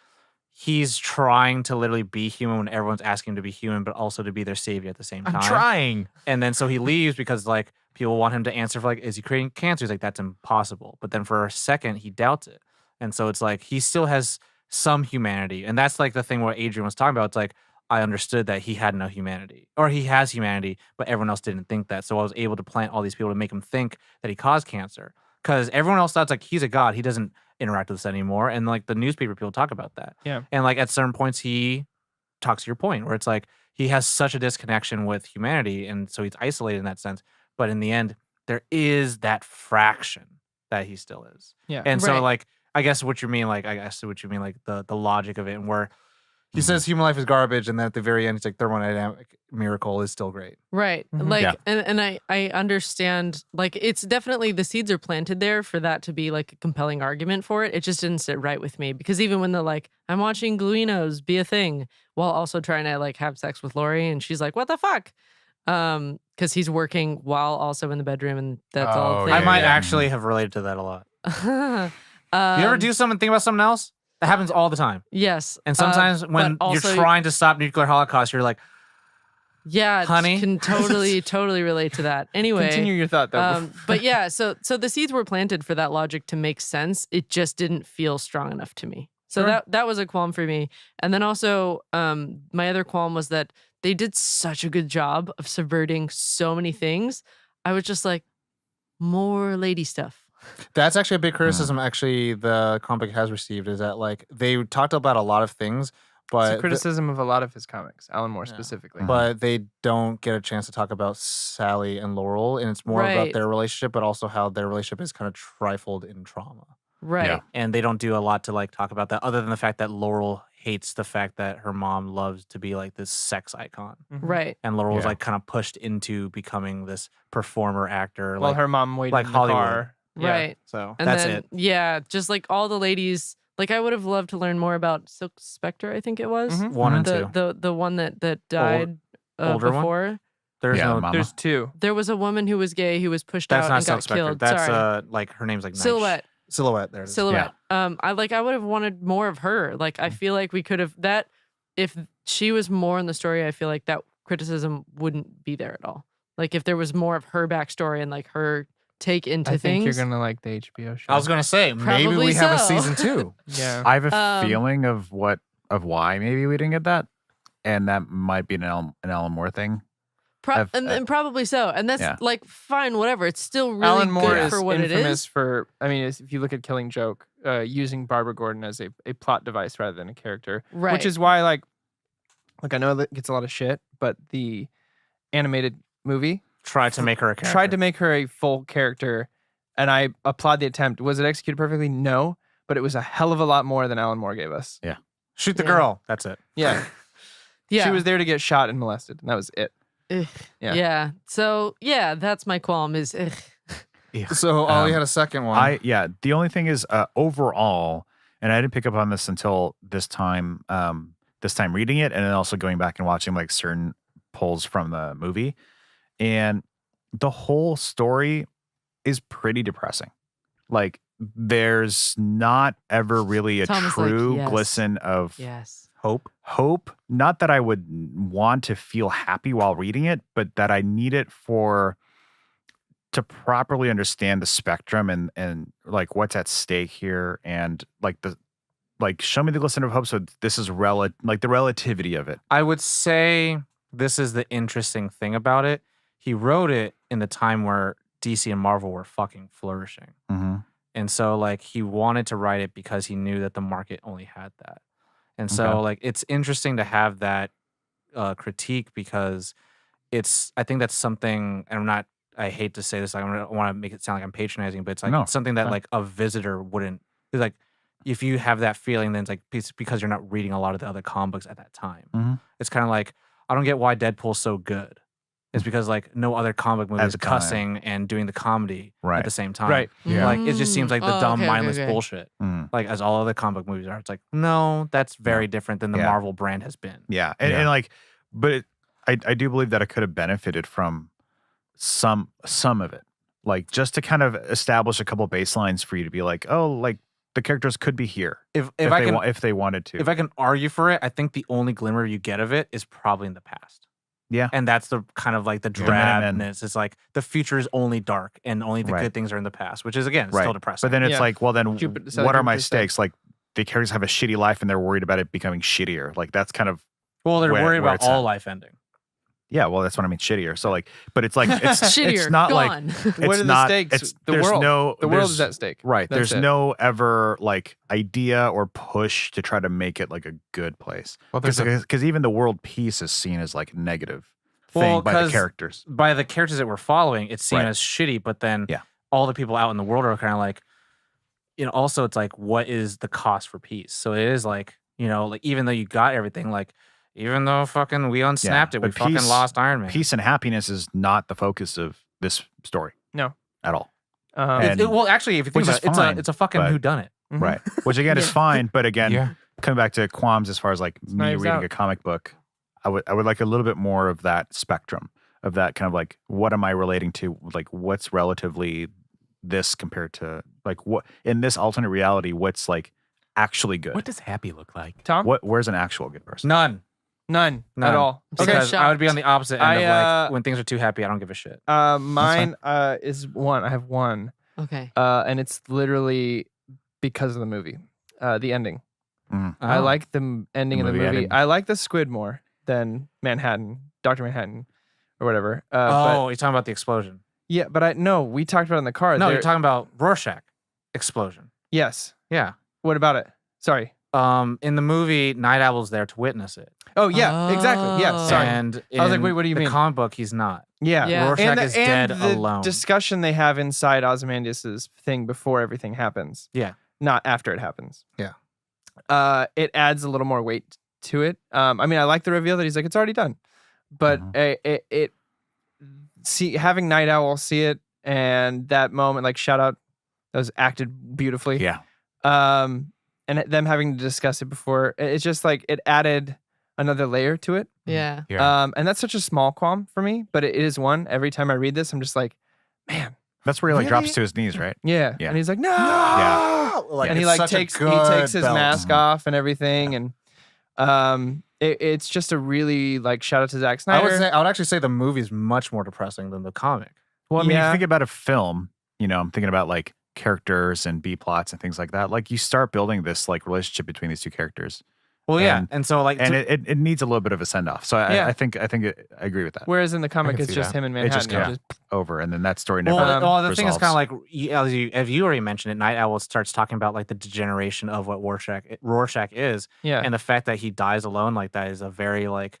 he's trying to literally be human when everyone's asking him to be human, but also to be their savior at the same time. I'm trying. And then so he leaves because, like, people want him to answer for, like, is he creating cancer? He's like, that's impossible. But then for a second, he doubts it. And so it's like, he still has some humanity. And that's like the thing where Adrian was talking about. It's like, I understood that he had no humanity, or he has humanity, but everyone else didn't think that. So I was able to plant all these people to make him think that he caused cancer. Because everyone else thought, like, he's a god. He doesn't interact with us anymore. And, like, the newspaper people talk about that. Yeah. And, like, at certain points, he talks to your point where it's like, he has such a disconnection with humanity. And so he's isolated in that sense. But in the end, there is that fraction that he still is. Yeah. And so, Right. like, I guess what you mean, like, the logic of it, and where he says human life is garbage, and then at the very end, he's like, thermodynamic miracle is still great. right. Mhm. Like, Yeah. and I understand, like, it's definitely the seeds are planted there for that to be like a compelling argument for it. It just didn't sit right with me because even when they're like, I'm watching Gluinos be a thing while also trying to like have sex with Lori, and she's like, what the fuck? Because he's working while also in the bedroom, and that's all. Oh, thing. I yeah, might yeah. actually have related to that a lot. You You ever do something and think about something else? That happens all the time. Yes. And sometimes when but you're also- trying to stop nuclear holocaust, you're like, yeah, honey. can totally relate to that. Anyway, Continue your thought, though. but yeah, so the seeds were planted for that logic to make sense. It just didn't feel strong enough to me. So Sure. that was a qualm for me. And then also, my other qualm was that they did such a good job of subverting so many things. I was just like, more lady stuff. That's actually a big criticism. Actually, the comic has received is that like they talked about a lot of things, It's but a criticism of a lot of his comics, Alan Moore Yeah. specifically. but they don't get a chance to talk about Sally and Laurel, and it's more about Right. their relationship, but also how their relationship is kind of trifled in trauma. Right. Yeah. And they don't do a lot to like talk about that, other than the fact that Laurel hates the fact that her mom loves to be like this sex icon, Mhm. Right. and Laurel was Yeah. like kind of pushed into becoming this performer actor. While like, her mom waited like in the Hollywood. car. Yeah. Right. so And that's then, it. yeah, just like all the ladies. Like I would have loved to learn more about Silk Spectre, I think it was. Mhm. One and The, two. the one that died older one? before. There's Yeah, no. Mama. There's two. There was a woman who was gay who was pushed That's out not and Silk got Spectre. killed. That's Sorry. like her name's like Night. Silhouette. Silhouette. There it is. Silhouette. I would have wanted more of her. Like I feel like we could have that if she was more in the story, I feel like that criticism wouldn't be there at all. Like if there was more of her backstory and like her take into I think things. you're gonna like the HBO show. I was gonna say maybe Probably we have a so. season 2. Yeah. I have a Um, feeling of why maybe we didn't get that, and that might be an Alan Moore thing. and probably so. And that's Yeah. like fine, whatever. It's still really Alan Moore good is for what it infamous is. for. I mean, if you look at Killing Joke, using Barbara Gordon as a plot device rather than a character, Right. which is why like I know that gets a lot of shit, but the animated movie Tried to make her a character. tried to make her a full character, and I applaud the attempt. Was it executed perfectly? No, but it was a hell of a lot more than Alan Moore gave us. shoot the Yeah. girl. That's it. Yeah, Yeah. she was there to get shot and molested, and that was it. Ugh. Yeah. Yeah. So yeah, that's my qualm is ugh. So Ollie Um, had a second one. The only thing is overall, and I didn't pick up on this until this time reading it, and then also going back and watching like certain pulls from the movie, and the whole story is pretty depressing. Like there's not ever really a Tom is like, true yes. glisten of Yes. hope. Not that I would want to feel happy while reading it, but that I need it to properly understand the spectrum and like what's at stake here, and like show me the glisten of hope. So this is like the relativity of it. I would say this is the interesting thing about it. He wrote it in the time where DC and Marvel were fucking flourishing. Mm-hmm. And so like he wanted to write it because he knew that the market only had that. And so Okay. like it's interesting to have that critique, because I think that's something, and I hate to say this, like, I don't want to make it sound like I'm patronizing, but it's like No, it's something that fine. like a visitor wouldn't. It's like if you have that feeling, then it's like it's because you're not reading a lot of the other comic books at that time. Mhm. It's kind of like I don't get why Deadpool's so good. It's because like no other comic movie At is the time. cussing and doing the comedy at Right. the same time. Right. Yeah. Like it just seems like the Oh, dumb, okay, mindless okay. bullshit. Mm. Like as all other comic book movies are. It's like, no, that's very different than the Yeah. Marvel brand has been. Yeah. And like, but I do believe that I could have benefited from some of it. Like just to kind of establish a couple baselines for you to be like, oh, like the characters could be here If if I can if they wanted to. if I can argue for it, I think the only glimmer you get of it is probably in the past. Yeah. And that's the kind of like the The Minutemen. drabness. It's like the future is only dark and only the Right. good things are in the past, which is again Right. still depressing. But then it's Yeah. like, well, then Jupiter- so what are my Jupiter said- stakes? Like the characters have a shitty life and they're worried about it becoming shittier. Like that's kind of well, they're where- worried where about it's all at. life ending. yeah. Well, that's what I mean, shittier. So like, but it's like it's Shittier. it's not like gone. it's What are the not, stakes? It's, The there's world. no The world there's- is at stake. Right. That's There's it. no ever like idea or push to try to make it like a good place. Well, there's Because even the world peace is seen as like a negative thing Well, by the 'cause- characters. By the characters that we're following, it's seen Right. as shitty, but then Yeah. all the people out in the world are kind of like, also it's like, what is the cost for peace? So it is like, like even though you got everything, like even though fucking we unsnapped it, we but fucking peace- lost Iron Man. Peace and happiness is not the focus of this story. No. At all. And Well, actually, if you think Which about is it, fine, it's a fucking but- whodunit. Mhm. Right. Which again is Yeah. fine. But again, yeah. coming back to qualms as far as like me Knives reading Out. a comic book, I would like a little bit more of that spectrum of that kind of like, what am I relating to? Like what's relatively this compared to like what in this alternate reality, what's like actually good? What does happy look like? Tom? Where's an actual good person? None. None None. at all. Okay. Because I would be on the opposite end of I, like when things are too happy, I don't give a shit. Mine is one. I have one. Okay. And it's literally because of the movie, the ending. I like the ending of the movie movie. ended. I like the squid more than Manhattan, Dr. Manhattan, or whatever. Oh, you're talking about the explosion. Yeah, but we talked about it in the car. No, you're talking about Rorschach explosion. Yes. Yeah. What about it? Sorry. In the movie, Night Owl's there to witness it. Oh, yeah, exactly. Yeah, Oh. sorry. And I was like, in wait, what do you the mean? comic book, he's not. Yeah. Yeah. Rorschach and is dead the alone. discussion they have inside Ozymandias's thing before everything happens. Yeah. Not after it happens. Yeah. It adds a little more weight to it. I mean, I like the reveal that he's like, it's already done. But having Night Owl see it and that moment, like shout out, that was acted beautifully. Yeah. And them having to discuss it before, it's just like it added another layer to it. Yeah. Yeah. And that's such a small qualm for me, but it is one. Every time I read this, I'm just like, man, That's where he like Really? drops to his knees, right? yeah. Yeah. And he's like, no. Yeah. Like, And he it's like such a takes good his belt. mask off and everything, and it's just a really like shout out to Zack Snyder. I would actually say the movie's much more depressing than the comic. Well, I mean, Yeah. you think about a film, I'm thinking about like characters and B plots and things like that. Like you start building this like relationship between these two characters, Well, yeah, And- and so like, and it needs a little bit of a send off. So Yeah. I think I agree with that. Whereas in the comic, can it's see just that. him and It just Manhattan. comes over, and then that story never. well, the thing is resolves. kind of like as you already mentioned it. Night Owl starts talking about like the degeneration of what Rorschach is, Yeah. and the fact that he dies alone like that is a very like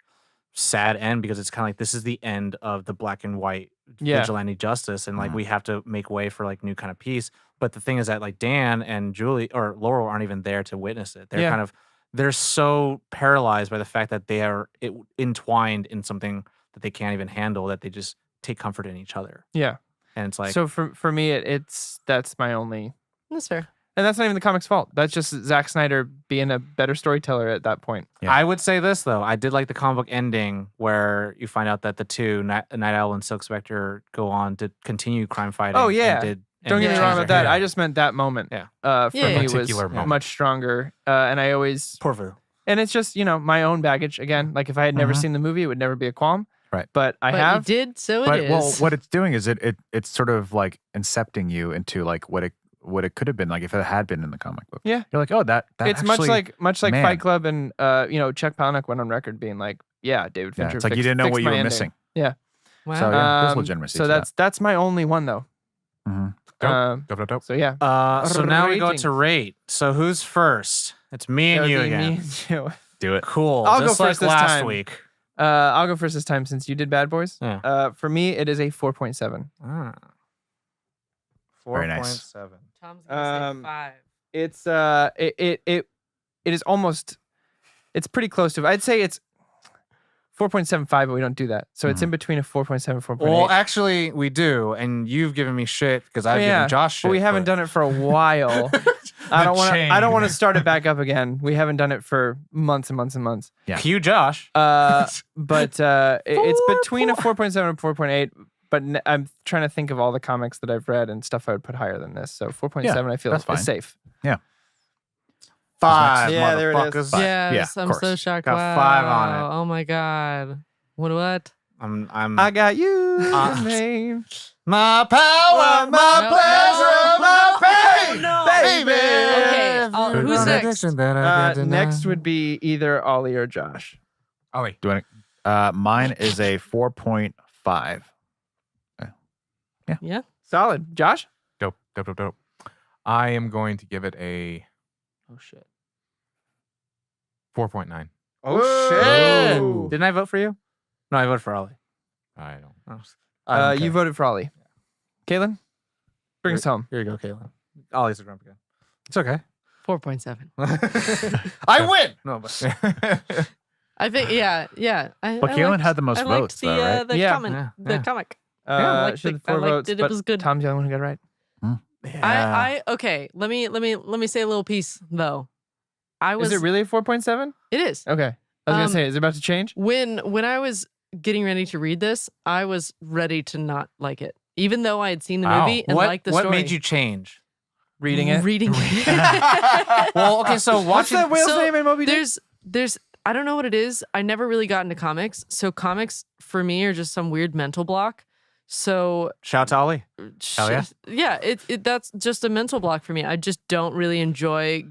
sad end because it's kind of like this is the end of the black and white Yeah. vigilante justice, and like Mhm. we have to make way for like new kind of peace. But the thing is that like Dan and Julie or Laurel aren't even there to witness it. Yeah. They're so paralyzed by the fact that they are entwined in something that they can't even handle that they just take comfort in each other. Yeah. And it's like, So for me, that's my only, That's fair. and that's not even the comic's fault. That's just Zack Snyder being a better storyteller at that point. Yeah. I would say this though. I did like the comic book ending where you find out that the two, Night Owl and Silk Spectre, go on to continue crime fighting. Oh, yeah. Don't get me Yeah. wrong about that. Yeah. I just meant that moment. Yeah. For Yeah, me yeah. was Particular moment. much stronger. And I always, Poor Vu. and it's just my own baggage again. Like if I had never Mhm. seen the movie, it would never be a qualm. Right. But I But have. you did, so But it is. well, what it's doing is it's sort of like incepting you into like what it could have been like if it had been in the comic book. Yeah. You're like, oh, that It's actually, much like man. Fight Club, and Chuck Palahniuk went on record being like, "Yeah, David Yeah, Fincher." it's like you fixed- didn't know fixed what you my were ending. missing. wow. So yeah, there's Um, legitimacy. So to that's my only one though. that. Mhm. Dope, dope, dope, dope. So yeah, So now we go Rating. to rate. So who's first? It's me That and would you be again. me and you. Do it. Cool. I'll go Just first like this last time. week. I'll go first this time since you did Bad Boys. Yeah. For me, it is a 4.7. Ah. Very nice. 4.7. Tom's gonna Um, say 5. It's it is almost, it's pretty close to. I'd say it's 4.75, but we don't do that. So it's in between a 4.7 and 4.8. Well, actually, we do, and you've given me shit because I've Yeah, given Josh shit. but we haven't done it for a while. I don't want to. I don't want to start it back up again. We haven't done it for months and months and months. Yeah. Cue Josh. But it's between a 4.7 and 4.8. But I'm trying to think of all the comics that I've read and stuff I would put higher than this. So 4.7, I feel that's is fine. safe. 5. Yeah, there it is. motherfuckers. Five. Yes, Yeah, of I'm so course. shocked. Got wow. 5 on it. Oh my god. What? I'm I got you, Uh, name. my power, my No, pleasure, no, my pain, no. baby. Okay, who's next? Next would be either Ollie or Josh. Ollie. Do it. Mine is a 4.5. Yeah. Solid. Josh? Dope, dope, dope, dope. I am going to give it a Oh, shit. 4.9. Oh shit! Whoa. Didn't I vote for you? No, I voted for Ollie. I don't. I don't You care. voted for Ollie. Caitlin? Bring us home. Here you go, Caitlin. Ollie's a grump again. It's okay. 4.7. I win. No, but I think yeah. But Kaylin had the most I liked votes, the, though, right? the Yeah. comment, Yeah, the yeah. comic. I liked she had it. the 4 I liked votes, it. It but was good. Tom's the only one who got it right. I okay. Let me say a little piece though. Is it really a 4.7? It is. Okay. I was going to Um, say, is it about to change? When I was getting ready to read this, I was ready to not like it, even though I had seen the Wow. movie and what liked the what story. made you change? Reading it? Reading it. Well, okay, so What's watching that whale's So, name in Moby Dick? there's I don't know what it is. I never really got into comics, so comics for me are just some weird mental block. So shout to Ollie. Hell yeah. yeah, it that's just a mental block for me. I just don't really enjoy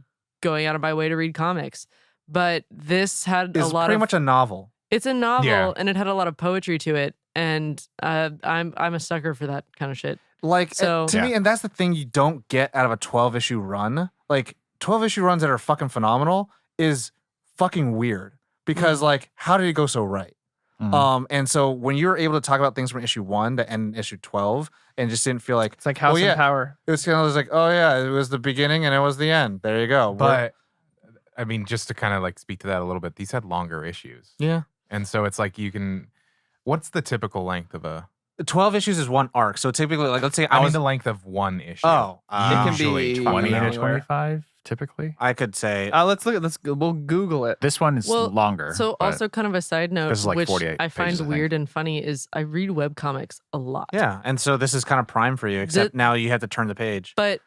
going out of my way to read comics. But this had It's a lot pretty of much a novel. it's a novel Yeah. and it had a lot of poetry to it, and I'm a sucker for that kind of shit. Like So- to me, and that's the thing you don't get out of a 12-issue run. Like 12-issue runs that are fucking phenomenal is fucking weird because like how did it go so right? Mhm. And so when you're able to talk about things from issue 1 to end issue 12 and just didn't feel like It's like House yeah. and Power. it was kind of like, oh yeah, it was the beginning and it was the end. There you go. But I mean, just to kind of like speak to that a little bit, these had longer issues. yeah, And so it's like you can, what's the typical length of a, 12 issues is one arc. So typically, like let's say I I mean was, the length of one issue. oh, It can Usually be 20 to anywhere. 25, typically. I could say Let's look at we'll Google it. This one is Well, longer. So but also kind of a side note, This is like which 48 I find pages, I think. weird and funny, is I read webcomics a lot. yeah, and so this is kind of prime for you, except now you have to turn the page. But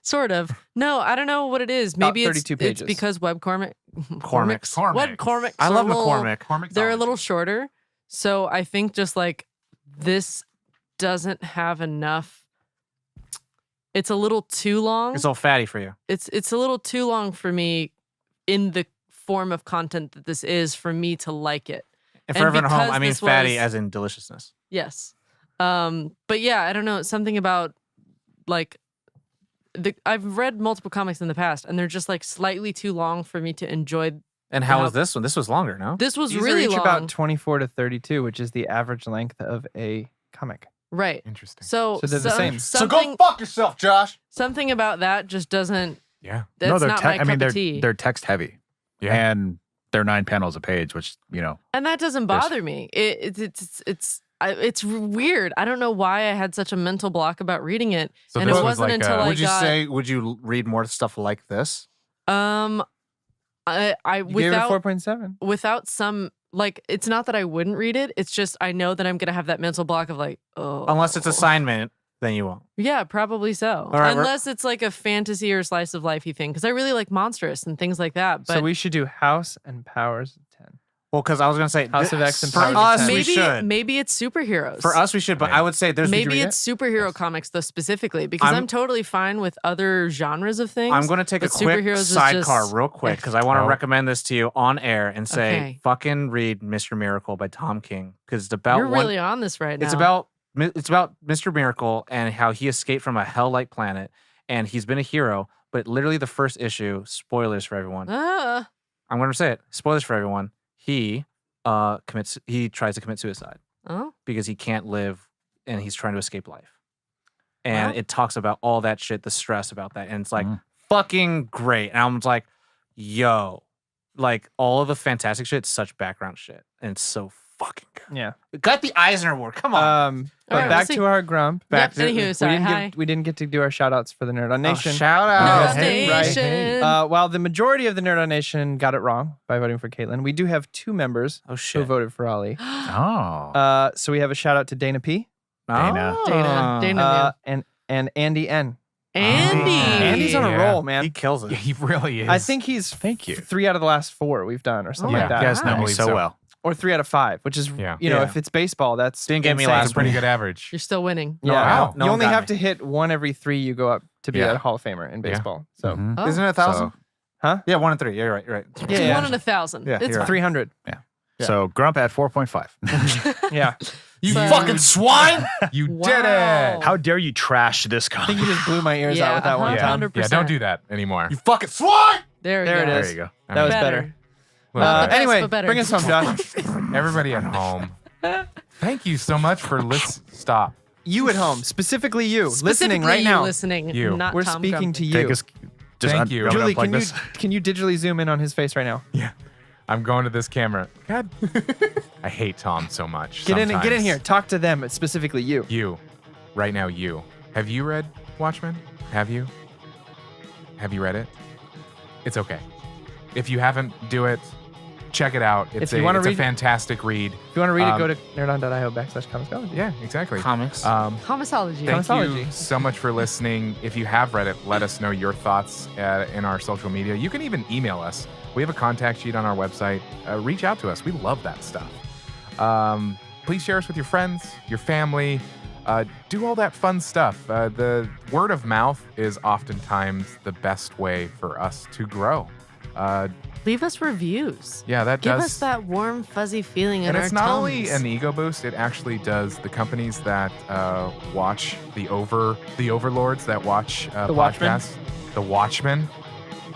sort of. No, I don't know what it is. About Maybe 32 it's pages. because Cormics. Webcomics. I love are a little- McCormick. They're a little shorter. So I think just like this doesn't have enough. It's a little too long. It's all fatty for you. It's a little too long for me in the form of content that this is for me to like it. And And for everyone at home, because I mean this fatty was- as in deliciousness. Yes. But yeah, I don't know. Something about like I've read multiple comics in the past and they're just like slightly too long for me to enjoy. And how Now- was this one? This was longer, no? This was These really are each long. about 24 to 32, which is the average length of a comic. Right. Interesting. So, So they're the same. Something, fuck yourself, Josh. something about that just doesn't. Yeah. That's they're not my I mean, cup of tea. they're text heavy. Yeah. And they're 9 panels a page, which, you know, And that doesn't There's- bother me. It's weird. I don't know why I had such a mental block about reading it. So And this it was wasn't like until a- I Would you got- say? Would you read more stuff like this? I You gave it a without 4.7. without some like it's not that I wouldn't read it. It's just I know that I'm gonna have that mental block of like, oh, Unless it's assignment, then you won't. Yeah, probably so. right, we're- Unless it's like a fantasy or slice of lifey thing, because I really like Monstrous and things like that. But So we should do House and Powers 10. Well, because I was gonna say House of X and for Powers of us, 10. we maybe should. maybe it's superheroes. For us, we should. But Right. I would say there's. maybe read it's superhero comics though specifically because I'm totally fine with other genres of things. I'm going to take a but quick superheroes is sidecar just- real quick because I want to Oh. recommend this to you on air and say, Okay. fucking read Mr. Miracle by Tom King because it's about You're one. really on this right now. It's about Mr. Miracle and how he escaped from a hell-like planet and he's been a hero. But literally, the first issue, spoilers for everyone. Ah, I'm going to say it. Spoilers for everyone. He tries to commit suicide oh, because he can't live and he's trying to escape life. And Well- it talks about all that shit, the stress about that. And it's like Mhm. fucking great. And I'm just like, yo, like all of the fantastic shit, such background shit. And it's so fucking good. Yeah. It got the Eisner Award. Come on. But All right, back we'll see. to our grump. Yep, Back to anywho, sorry, hi. we didn't get to do our shout outs for the Nerd on Nation. Oh, shout no out. Hey, station. While the majority of the Nerd on Nation got it wrong by voting for Caitlin, we do have 2 members Oh who shit. voted for Ollie. oh. So we have a shout out to Dana P. Dana. Dana. And Andy N. Andy. Andy's on a Yeah. roll, man. He kills it. He really is. I think he's Thank you. 3 out of the last 4 we've done or something Yeah. like that. You guys know I me believe so so. well. Or 3 out of 5, which is, Yeah. you know, Yeah. if it's baseball, that's Didn't get me insane. last that's a pretty week. good average. You're still winning. Yeah, Wow. No you one only got have me. to hit 1 every 3 you go up to be Yeah. a Hall of Famer in baseball. So, Mhm. Oh. Isn't it 1,000? So- huh? Yeah, 1 and 3. Yeah, you're right. You're right. Yeah, yeah. 1 in 1,000. Yeah, it's you're right. 300. Yeah. So Grump at 4.5. Yeah. You So- fucking swine! You did Wow. it. How dare you trash this I think comic? you just blew my ears out Yeah, with that one uh-huh. time. 100%. Yeah, don't do that anymore. You fucking swine! There, There we it go. is. There you go. I That was mean, better. well, Not the best, Anyway, but better. bring us home, Josh. everybody at home, thank you so much for Stop. You at home, specifically you, listening Specifically right you now. listening, You. not We're Tom speaking Grump. to Take you. us, just Thank you. I'm gonna Julie, unplug can you this. can you digitally zoom in on his face right now? Yeah. I'm going to this camera. God. I hate Tom so much. Get in sometimes. here. Talk to them, specifically you. You. Right now, you. Have you read Watchmen? Have you? Have you read it? It's okay. If you haven't, do it. Check it out. It's, If you wanna it's a read- fantastic read. If you want to read it, Um, go to nerdon.io/comicsology. Yeah, exactly. Comics. Comicsology. Thank Comicsology. you so much for listening. If you have read it, let us know your thoughts in our social media. You can even email us. We have a contact sheet on our website. Reach out to us. We love that stuff. Please share us with your friends, your family. do all that fun stuff. The word of mouth is oftentimes the best way for us to grow. Leave us reviews. Yeah, that Give does. us that warm, fuzzy feeling in And our it's not only tongues. an ego boost; it actually does. The companies that watch the overlords that watch The Watchmen? podcasts, the Watchmen,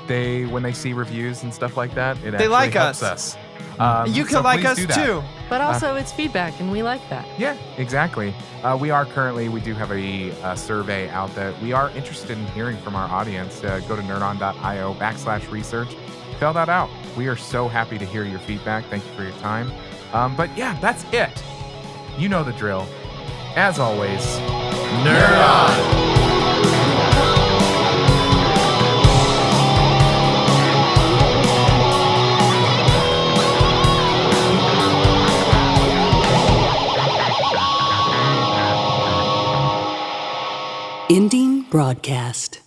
when they see reviews and stuff like that, it actually like helps us. us. You So can like please us do that. too. But also, it's feedback, and we like that. Yeah, exactly. We do have a survey out that we are interested in hearing from our audience. Go to nerdon.io/research. Fill that out. We are so happy to hear your feedback. Thank you for your time. But yeah, that's it. You know the drill. As always, nerd on! Ending broadcast.